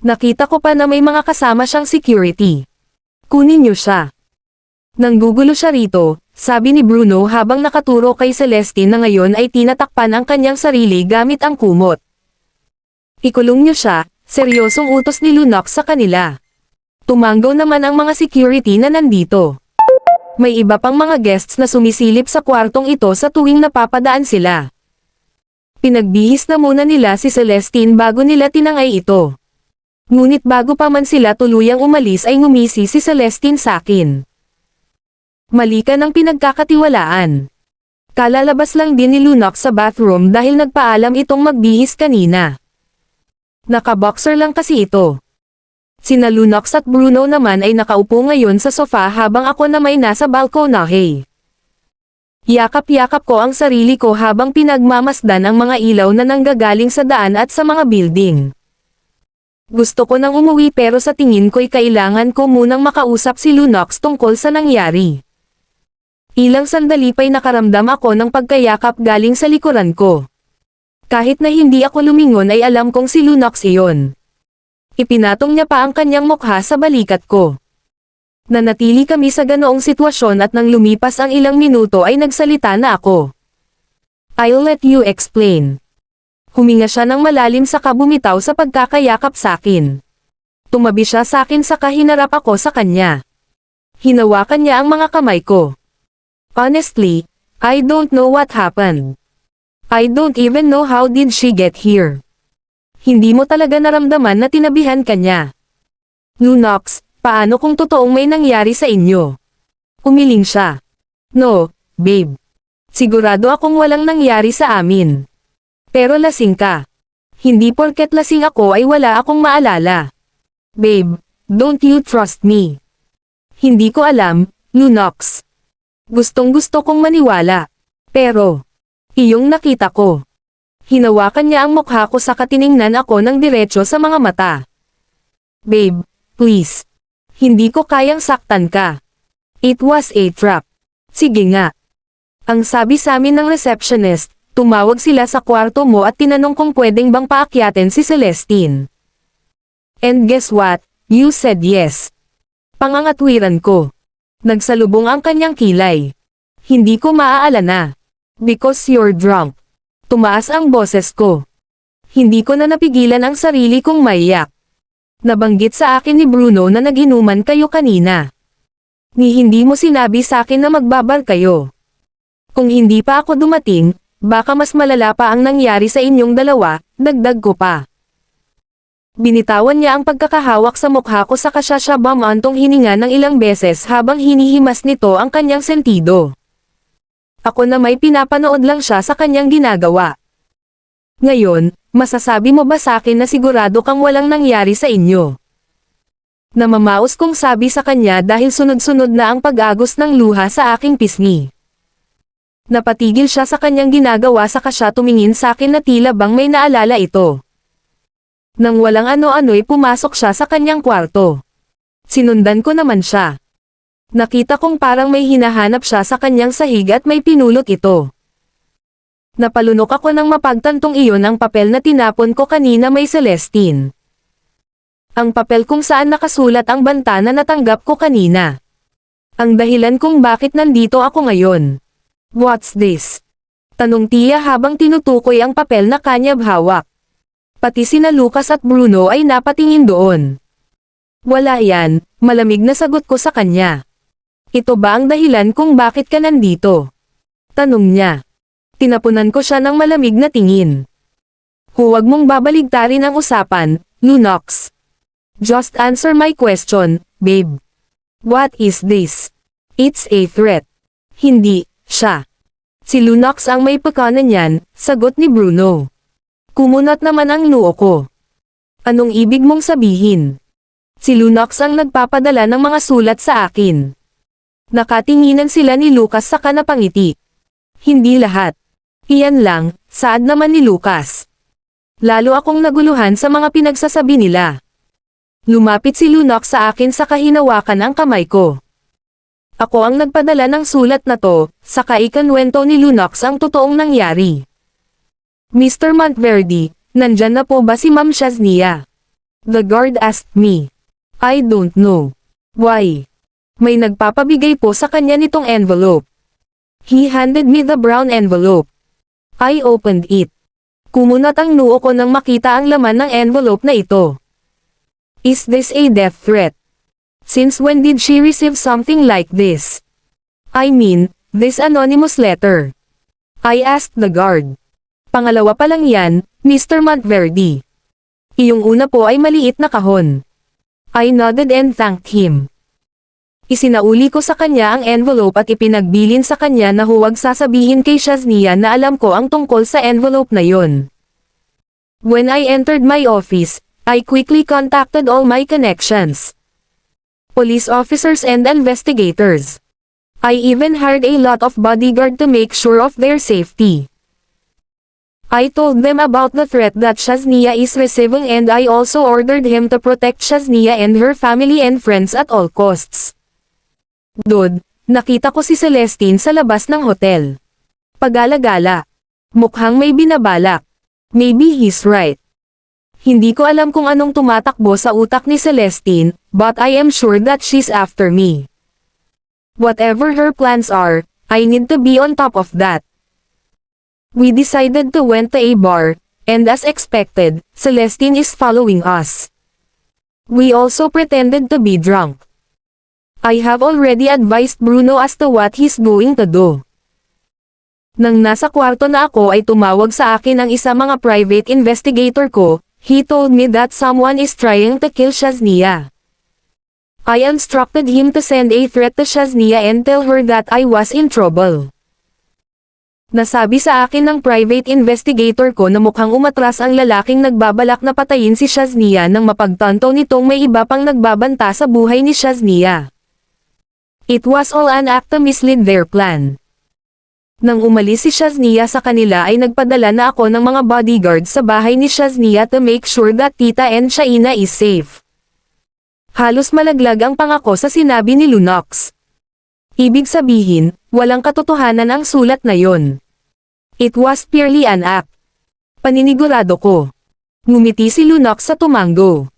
Nakita ko pa na may mga kasama siyang security. Kunin niyo siya. Nanggugulo siya rito, sabi ni Bruno habang nakaturo kay Celestine na ngayon ay tinatakpan ang kanyang sarili gamit ang kumot. Ikulong niyo siya, seryosong utos ni Lunox sa kanila. Tumanggaw naman ang mga security na nandito. May iba pang mga guests na sumisilip sa kwartong ito sa tuwing napapadaan sila. Pinagbihis na muna nila si Celestine bago nila tinangay ito. Ngunit bago pa man sila tuluyang umalis ay ngumisi si Celestine sa akin. Mali ka ng pinagkakatiwalaan. Kalalabas lang din ni Lunox sa bathroom dahil nagpaalam itong magbihis kanina. Naka-boxer lang kasi ito. Sina Lunox at Bruno naman ay nakaupo ngayon sa sofa habang ako na may nasa balkonahe. Yakap-yakap ko ang sarili ko habang pinagmamasdan ang mga ilaw na nanggagaling sa daan at sa mga building. Gusto ko nang umuwi pero sa tingin ko'y kailangan ko munang makausap si Lunox tungkol sa nangyari. Ilang sandali pa'y nakaramdam ako ng pagkayakap galing sa likuran ko. Kahit na hindi ako lumingon ay alam kong si Lunox iyon. Ipinatong niya pa ang kanyang mukha sa balikat ko. Nanatili kami sa ganoong sitwasyon at nang lumipas ang ilang minuto ay nagsalita na ako. I'll let you explain. Huminga siya ng malalim saka bumitaw sa pagkakayakap sakin. Tumabi siya sakin saka hinarap ako sa kanya. Hinawakan niya ang mga kamay ko. Honestly, I don't know what happened. I don't even know how did she get here. Hindi mo talaga naramdaman na tinabihan ka niya. Lunox, paano kung totoong may nangyari sa inyo? Umiling siya. No, babe. Sigurado akong walang nangyari sa amin. Pero lasing ka. Hindi porket lasing ako ay wala akong maalala. Babe, don't you trust me? Hindi ko alam, Lunox. Gustong-gusto kong maniwala. Pero, iyong nakita ko. Hinawakan niya ang mukha ko saka tiningnan ako ng diretso sa mga mata. Babe, please. Hindi ko kayang saktan ka. It was a trap. Sige nga. Ang sabi sa amin ng receptionist, tumawag sila sa kwarto mo at tinanong kung pwedeng bang paakyatin si Celestine. And guess what? You said yes. Pangangatwiran ko. Nagsalubong ang kanyang kilay. Hindi ko maaalala. Because you're drunk. Tumaas ang boses ko. Hindi ko na napigilan ang sarili kong maiyak. Nabanggit sa akin ni Bruno na naginuman kayo kanina. Ni hindi mo sinabi sa akin na magbabar kayo. Kung hindi pa ako dumating, baka mas malala pa ang nangyari sa inyong dalawa, dagdag ko pa. Binitawan niya ang pagkakahawak sa mukha ko saka siya bumantong hininga ng ilang beses habang hinihimas nito ang kanyang sentido. Ako na may pinapanood lang siya sa kanyang ginagawa. Ngayon, masasabi mo ba sa akin na sigurado kang walang nangyari sa inyo? Namamaos kong sabi sa kanya dahil sunod-sunod na ang pag-agos ng luha sa aking pisngi. Napatigil siya sa kanyang ginagawa saka siya tumingin sa akin na tila bang may naalala ito. Nang walang ano-ano'y pumasok siya sa kanyang kwarto. Sinundan ko naman siya. Nakita kong parang may hinahanap siya sa kanyang sahig at may pinulot ito. Napalunok ako nang mapagtantong iyon ang papel na tinapon ko kanina may Celestine. Ang papel kung saan nakasulat ang banta na natanggap ko kanina. Ang dahilan kung bakit nandito ako ngayon. What's this? Tanong tiya habang tinutukoy ang papel na kanyang hawak. Pati sina Lucas at Bruno ay napatingin doon. Wala yan, malamig na sagot ko sa kanya. Ito ba ang dahilan kung bakit ka nandito? Tanong niya. Tinapunan ko siya ng malamig na tingin. Huwag mong babaligtarin ang usapan, Lunox. Just answer my question, babe. What is this? It's a threat. Hindi, siya. Si Lunox ang may pakanan niyan, sagot ni Bruno. Kumunat naman ang noo ko. Anong ibig mong sabihin? Si Lunox ang nagpapadala ng mga sulat sa akin. Nakatinginan sila ni Lucas saka napangiti. Hindi lahat. Iyan lang, saad naman ni Lucas. Lalo akong naguluhan sa mga pinagsasabi nila. Lumapit si Lunox sa akin saka hinawakan ang kamay ko. Ako ang nagpadala ng sulat na to, saka ikanwento ni Lunox ang totoong nangyari. Mr. Monteverde, nandyan na po ba si Ma'am Shaznia? The guard asked me. I don't know. Why? May nagpapabigay po sa kanya nitong envelope. He handed me the brown envelope. I opened it. Kumunat ang noo ko nang makita ang laman ng envelope na ito. Is this a death threat? Since when did she receive something like this? I mean, this anonymous letter. I asked the guard. Pangalawa pa lang yan, Mr. Monteverde. Iyong una po ay maliit na kahon. I nodded and thanked him. Isinauli ko sa kanya ang envelope at ipinagbilin sa kanya na huwag sasabihin kay Shaznia na alam ko ang tungkol sa envelope na yon. When I entered my office, I quickly contacted all my connections. Police officers and investigators. I even hired a lot of bodyguard to make sure of their safety. I told them about the threat that Shaznia is receiving and I also ordered him to protect Shaznia and her family and friends at all costs. Dod, nakita ko si Celestine sa labas ng hotel. Pagala-gala. Mukhang may binabalak. Maybe he's right. Hindi ko alam kung anong tumatakbo sa utak ni Celestine, but I am sure that she's after me. Whatever her plans are, I need to be on top of that. We decided to went to a bar, and as expected, Celestine is following us. We also pretended to be drunk. I have already advised Bruno as to what he's going to do. Nang nasa kwarto na ako ay tumawag sa akin ang isa mga private investigator ko, he told me that someone is trying to kill Shaznia. I instructed him to send a threat to Shaznia and tell her that I was in trouble. Nasabi sa akin ng private investigator ko na mukhang umatras ang lalaking nagbabalak na patayin si Shaznia nang mapagtanto nitong may iba pang nagbabanta sa buhay ni Shaznia. It was all an act to mislead their plan. Nang umalis si Shaznia sa kanila ay nagpadala na ako ng mga bodyguards sa bahay ni Shaznia to make sure that Tita and Shaina is safe. Halos malaglag ang pangako sa sinabi ni Lunox. Ibig sabihin, walang katotohanan ang sulat na yon. It was purely an act. Paninigurado ko. Ngumiti si Lunox sa tumango.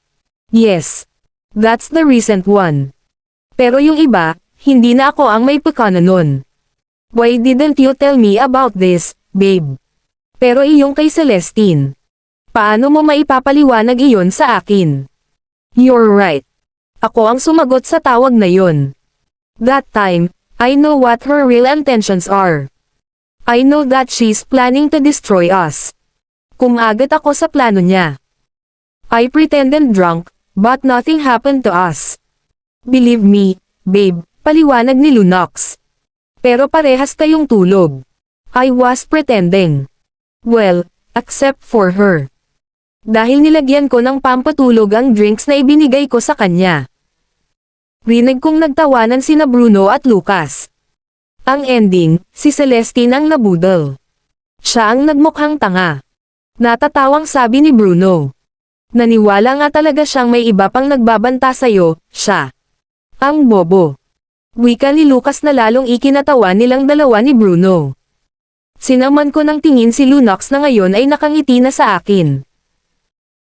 Yes. That's the recent one. Pero yung iba, hindi na ako ang may pekana nun. Why didn't you tell me about this, babe? Pero iyong kay Celestine. Paano mo maipapaliwanag iyon sa akin? You're right. Ako ang sumagot sa tawag na yon. That time, I know what her real intentions are. I know that she's planning to destroy us. Kumagat ako sa plano niya. I pretended drunk, but nothing happened to us. Believe me, babe, paliwanag ni Lunox. Pero parehas kayong tulog. I was pretending. Well, except for her. Dahil nilagyan ko ng pampatulog ang drinks na ibinigay ko sa kanya. Rinig kong nagtawanan sina Bruno at Lucas. Ang ending, si Celestine ang nabudol. Siya ang nagmukhang tanga. Natatawang sabi ni Bruno. Naniwala nga talaga siyang may iba pang nagbabanta sa'yo, siya. Ang bobo. Wika ni Lucas na lalong ikinatawa nilang dalawa ni Bruno. Sinaman ko ng tingin si Lunox na ngayon ay nakangiti na sa akin.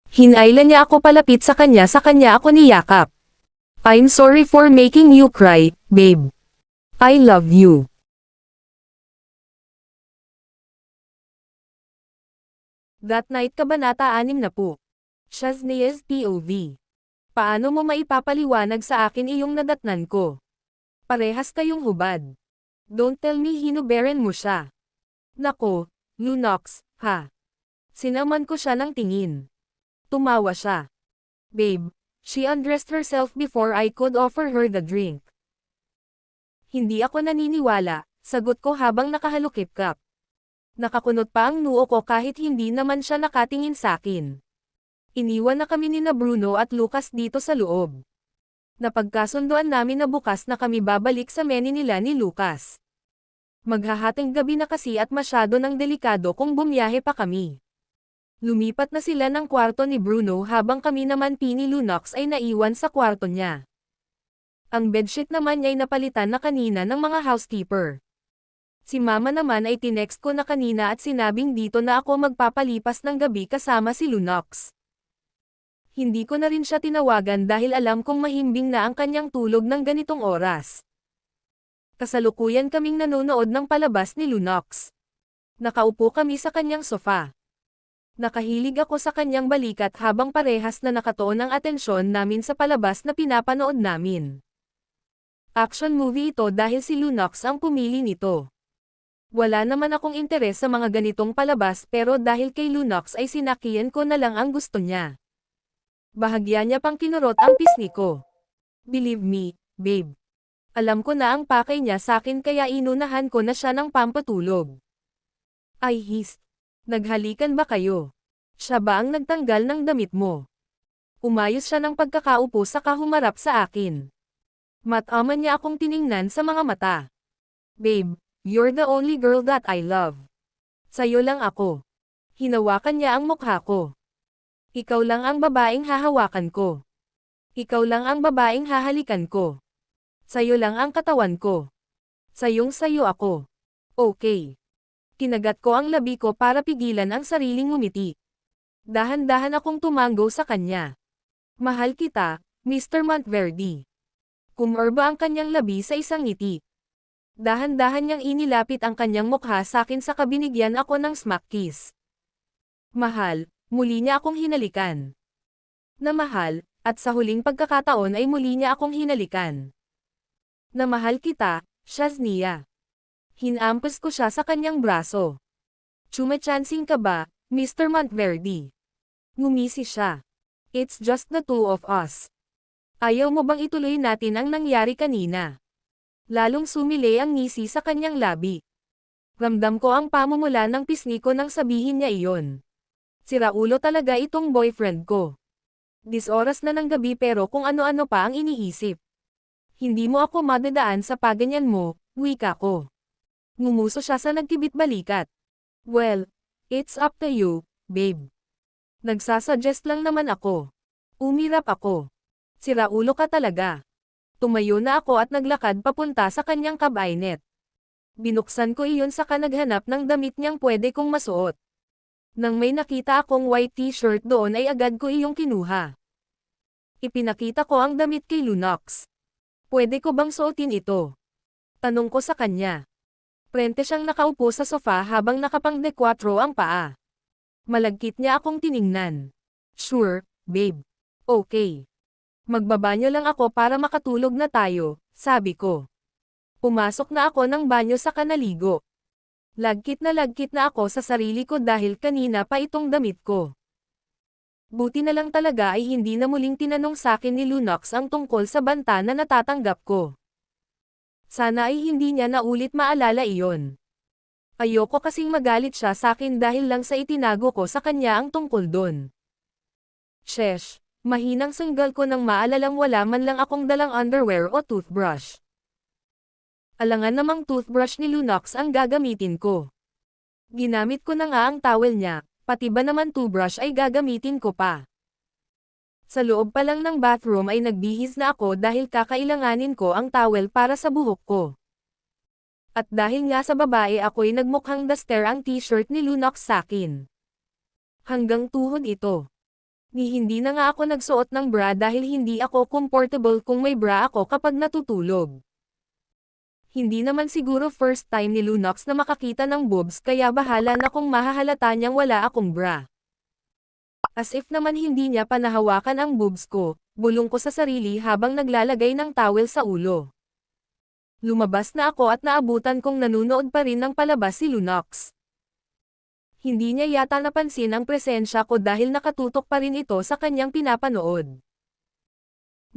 Hinayla niya ako palapit sa kanya ako niyakap. I'm sorry for making you cry, babe. I love you. That night Kabanata 6 na po. Shaznia's POV. Paano mo maipapaliwanag sa akin iyong nadatnan ko? Parehas kayong hubad. Don't tell me hinuberan mo siya. Nako, Lunox, ha. Sinaman ko siya ng tingin. Tumawa siya. Babe, she undressed herself before I could offer her the drink. Hindi ako naniniwala, sagot ko habang nakahalukip-kap. Nakakunot pa ang noo ko kahit hindi naman siya nakatingin sakin. Iniwan na kami ni Bruno at Lucas dito sa loob. Napagkasunduan namin na bukas na kami babalik sa menu nila ni Lucas. Maghahating gabi na kasi at masyado ng delikado kung bumiyahe pa kami. Lumipat na sila ng kwarto ni Bruno habang kami naman ni Lunox ay naiwan sa kwarto niya. Ang bedsheet naman ay napalitan na kanina ng mga housekeeper. Si Mama naman ay tinext ko na kanina at sinabing dito na ako magpapalipas ng gabi kasama si Lunox. Hindi ko na rin siya tinawagan dahil alam kong mahimbing na ang kanyang tulog ng ganitong oras. Kasalukuyan kaming nanonood ng palabas ni Lunox. Nakaupo kami sa kanyang sofa. Nakahilig ako sa kanyang balikat habang parehas na nakatuon ang atensyon namin sa palabas na pinapanood namin. Action movie ito dahil si Lunox ang pumili nito. Wala naman akong interes sa mga ganitong palabas pero dahil kay Lunox ay sinakiyan ko na lang ang gusto niya. Bahagya niya pang kinurot ang pisngi ko. Believe me, babe. Alam ko na ang pakay niya sakin kaya inunahan ko na siya ng pampatulog. Ay hist. Naghalikan ba kayo? Siya ba ang nagtanggal ng damit mo? Umayos siya ng pagkakaupo saka humarap sa akin. Mataman niya akong tiningnan sa mga mata. Babe, you're the only girl that I love. Sa'yo lang ako. Hinawakan niya ang mukha ko. Ikaw lang ang babaeng hahawakan ko. Ikaw lang ang babaeng hahalikan ko. Sa'yo lang ang katawan ko. Sayong-sayo ako. Okay. Kinagat ko ang labi ko para pigilan ang sariling ngumiti. Dahan-dahan akong tumanggo sa kanya. Mahal kita, Mr. Monteverde. Kumorba ang kanyang labi sa isang ngiti. Dahan-dahan niyang inilapit ang kanyang mukha sa akin saka binigyan ako ng smack kiss. Mahal, muli niya akong hinalikan. Na mahal, at sa huling pagkakataon ay muli niya akong hinalikan. Na mahal kita, Shaznia. Hinampas ko siya sa kanyang braso. Chumachansing ka ba, Mr. Monteverde? Ngumisi siya. It's just the two of us. Ayaw mo bang ituloy natin ang nangyari kanina? Lalong sumili ang ngisi sa kanyang labi. Ramdam ko ang pamumula ng pisngi ko nang sabihin niya iyon. Siraulo talaga itong boyfriend ko. Oras na ng gabi pero kung ano-ano pa ang iniisip. Hindi mo ako madadaan sa paganyan mo, wika ko. Ngumuso siya sa nagkibit balikat. Well, it's up to you, babe. Nagsasuggest lang naman ako. Umirap ako. Siraulo ka talaga. Tumayo na ako at naglakad papunta sa kanyang kabinet. Binuksan ko iyon saka naghanap ng damit niyang pwede kong masuot. Nang may nakita akong white t-shirt doon ay agad ko iyong kinuha. Ipinakita ko ang damit kay Lunox. Pwede ko bang suotin ito? Tanong ko sa kanya. Prente siyang nakaupo sa sofa habang nakapang-de-quatro ang paa. Malagkit niya akong tiningnan. Sure, babe. Okay. Magbabanyo lang ako para makatulog na tayo, sabi ko. Pumasok na ako ng banyo sa kanaligo. Lagkit na ako sa sarili ko dahil kanina pa itong damit ko. Buti na lang talaga ay hindi na muling tinanong sa akin ni Lunox ang tungkol sa banta na natatanggap ko. Sana ay hindi niya na ulit maalala iyon. Ayoko kasing magalit siya sa akin dahil lang sa itinago ko sa kanya ang tungkol doon. Shesh. Mahinang sunggal ko nang maalalang wala man lang akong dalang underwear o toothbrush. Alangan namang toothbrush ni Lunox ang gagamitin ko. Ginamit ko na nga ang towel niya, pati ba naman toothbrush ay gagamitin ko pa. Sa loob pa lang ng bathroom ay nagbihis na ako dahil kakailanganin ko ang towel para sa buhok ko. At dahil nga sa babae ako'y nagmukhang duster ang t-shirt ni Lunox sakin. Hanggang tuhod ito. Ni hindi na nga ako nagsuot ng bra dahil hindi ako comfortable kung may bra ako kapag natutulog. Hindi naman siguro first time ni Lunox na makakita ng boobs kaya bahala na kung mahahalata niyang wala akong bra. As if naman hindi niya panahawakan ang boobs ko, bulong ko sa sarili habang naglalagay ng towel sa ulo. Lumabas na ako at naabutan kong nanunood pa rin ng palabas si Lunox. Hindi niya yata napansin ang presensya ko dahil nakatutok pa rin ito sa kanyang pinapanood.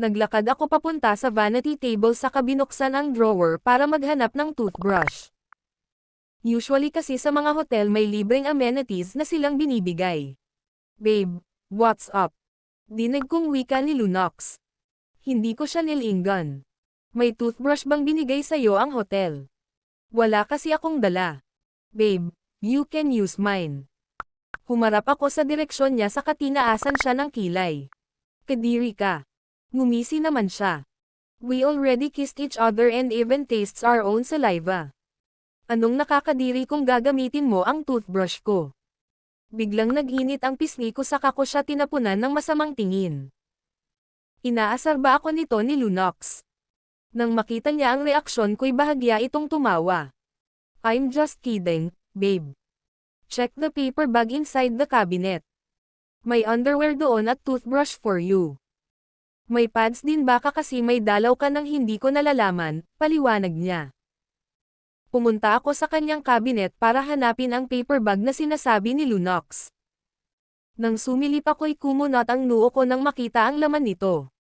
Naglakad ako papunta sa vanity table saka binuksan ang drawer para maghanap ng toothbrush. Usually kasi sa mga hotel may libreng amenities na silang binibigay. Babe, what's up? Dinig kong wika ni Lunox. Hindi ko siya nilingan. May toothbrush bang binigay sa'yo ang hotel? Wala kasi akong dala. Babe, you can use mine. Humarap ako sa direksyon niya saka tinaasan siya ng kilay. Kadiri ka. Ngumisi naman siya. We already kissed each other and even tastes our own saliva. Anong nakakadiri kung gagamitin mo ang toothbrush ko? Biglang nag-init ang pisngi ko saka ko siya tinapunan ng masamang tingin. Inaasar ba ako nito ni Lunox? Nang makita niya ang reaksyon ko'y bahagya itong tumawa. I'm just kidding. Babe. Check the paper bag inside the cabinet. May underwear doon at toothbrush for you. May pads din baka kasi may dalaw ka nang hindi ko nalalaman, paliwanag niya. Pumunta ako sa kanyang cabinet para hanapin ang paper bag na sinasabi ni Lunox. Nang sumilip ako'y kumunot ang noo ko nang makita ang laman nito.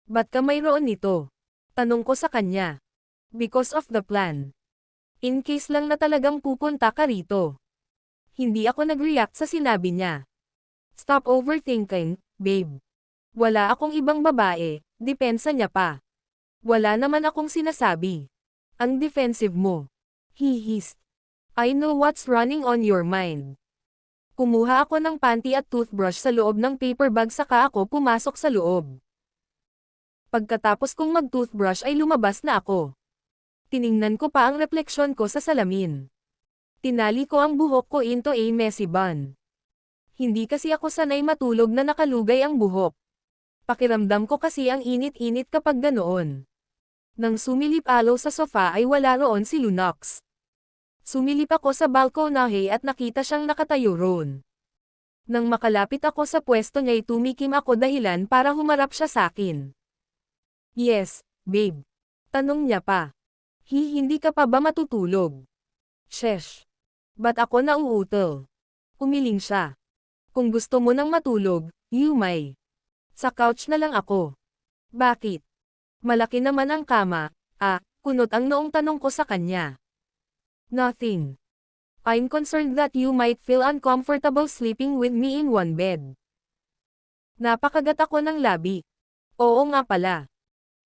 Ba't ka mayroon nito? Tanong ko sa kanya. Because of the plan. In case lang na talagang pupunta ka rito. Hindi ako nag-react sa sinabi niya. Stop overthinking, babe. Wala akong ibang babae, depensa niya pa. Wala naman akong sinasabi. Ang defensive mo. He hissed. I know what's running on your mind. Kumuha ako ng panty at toothbrush sa loob ng paper bag saka ako pumasok sa loob. Pagkatapos kong mag-toothbrush ay lumabas na ako. Tiningnan ko pa ang refleksyon ko sa salamin. Tinali ko ang buhok ko into a messy bun. Hindi kasi ako sanay matulog na nakalugay ang buhok. Pakiramdam ko kasi ang init-init kapag ganoon. Nang sumilip-alo sa sofa ay wala roon si Lunox. Sumilip ako sa balkonahe at nakita siyang nakatayo roon. Nang makalapit ako sa pwesto niya'y tumikim ako dahilan para humarap siya sa akin. Yes, babe. Tanong niya pa. Hindi ka pa ba matutulog? Shesh. Ba't ako nauutal? Umiling siya. Kung gusto mo nang matulog, you may. Sa couch na lang ako. Bakit? Malaki naman ang kama, kunot ang noong tanong ko sa kanya. Nothing. I'm concerned that you might feel uncomfortable sleeping with me in one bed. Napakagat ako ng labi. Oo nga pala.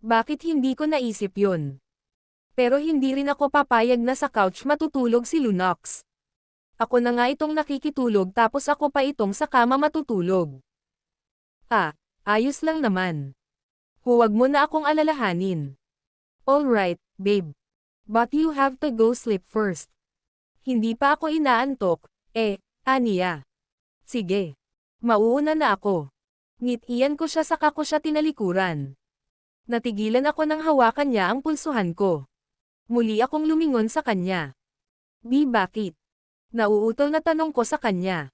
Bakit hindi ko naisip yun? Pero hindi rin ako papayag na sa couch matutulog si Lunox. Ako na nga itong nakikitulog tapos ako pa itong sa kama matutulog. Ayos lang naman. Huwag mo na akong alalahanin. Alright, babe. But you have to go sleep first. Hindi pa ako inaantok, aniya. Sige. Mauuna na ako. Ngitian ko siya saka ko siya tinalikuran. Natigilan ako nang hawakan niya ang pulsuhan ko. Muli akong lumingon sa kanya. Bakit? Nauutol na tanong ko sa kanya.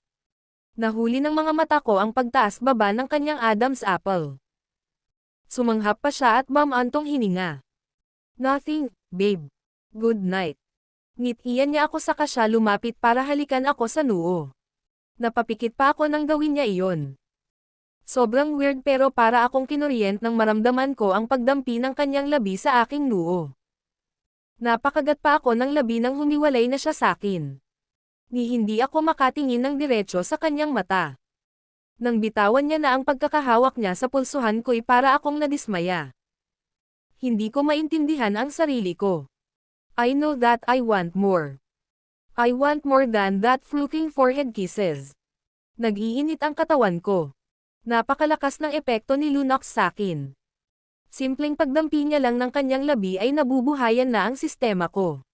Nahuli ng mga mata ko ang pagtaas-baba ng kanyang Adam's apple. Sumanghap pa siya at mamantong hininga. Nothing, babe. Good night. Ngitian niya ako saka siya lumapit para halikan ako sa noo. Napapikit pa ako nang gawin niya iyon. Sobrang weird pero para akong kinuryent nang maramdaman ko ang pagdampi ng kanyang labi sa aking noo. Napakagat pa ako ng labi nang humiwalay na siya sa akin. Hindi ako makatingin ng diretso sa kanyang mata. Nang bitawan niya na ang pagkakahawak niya sa pulsuhan ko'y para akong nadismaya. Hindi ko maintindihan ang sarili ko. I know that I want more. I want more than that fluking forehead kisses. Nag-iinit ang katawan ko. Napakalakas ng epekto ni Lunox sa akin. Simpleng pagdampi niya lang ng kanyang labi ay nabubuhayan na ang sistema ko.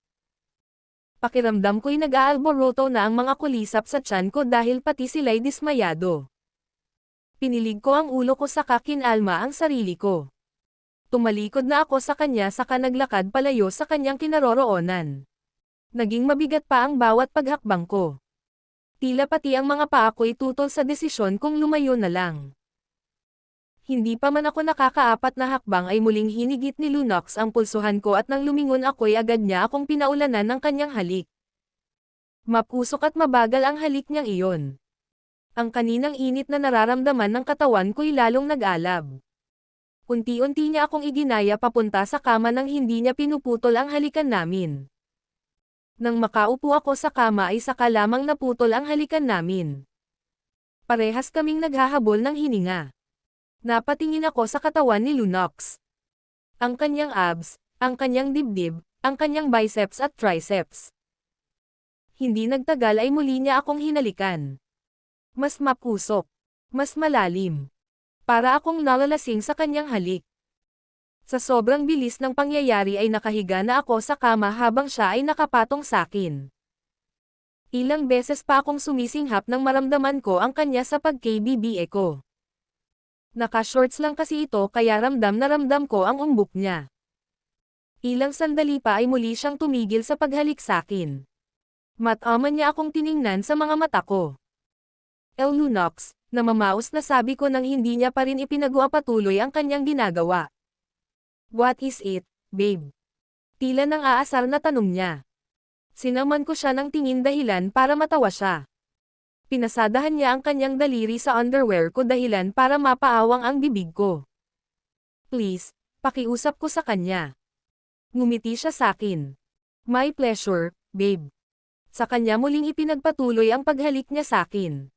Pakiramdam ko'y nag-aalboroto na ang mga kulisap sa tiyan ko dahil pati sila'y dismayado. Pinilig ko ang ulo ko saka kinalma ang sarili ko. Tumalikod na ako sa kanya saka naglakad palayo sa kanyang kinaroroonan. Naging mabigat pa ang bawat paghakbang ko. Tila pati ang mga paa ko'y tutol sa desisyon kung lumayo na lang. Hindi pa man ako nakakaapat na hakbang ay muling hinigit ni Lunox ang pulsuhan ko at nang lumingon ako'y agad niya akong pinaulanan ng kanyang halik. Mapusok at mabagal ang halik niyang iyon. Ang kaninang init na nararamdaman ng katawan ko'y lalong nag-alab. Unti-unti niya akong iginaya papunta sa kama nang hindi niya pinuputol ang halikan namin. Nang makaupo ako sa kama ay saka lamang naputol ang halikan namin. Parehas kaming naghahabol ng hininga. Napatingin ako sa katawan ni Lunox. Ang kanyang abs, ang kanyang dibdib, ang kanyang biceps at triceps. Hindi nagtagal ay muli niya akong hinalikan. Mas mapusok. Mas malalim. Para akong nalalasing sa kanyang halik. Sa sobrang bilis ng pangyayari ay nakahiga na ako sa kama habang siya ay nakapatong sa akin. Ilang beses pa akong sumisinghap nang maramdaman ko ang kanya sa pagkBBE ko. Naka-shorts lang kasi ito kaya ramdam na ramdam ko ang umbok niya. Ilang sandali pa ay muli siyang tumigil sa paghalik sa akin. Mataman niya akong tiningnan sa mga mata ko. Lunox, Namamaos na sabi ko nang hindi niya pa rin ipinagpatuloy ang kanyang ginagawa. What is it, babe? Tila nang aasar na tanong niya. Sinaman ko siya ng tingin dahilan para matawa siya. Pinasadahan niya ang kanyang daliri sa underwear ko dahilan para mapaawang ang bibig ko. Please, pakiusap ko sa kanya. Ngumiti siya sakin. My pleasure, babe. Sa kanya muling ipinagpatuloy ang paghalik niya sakin.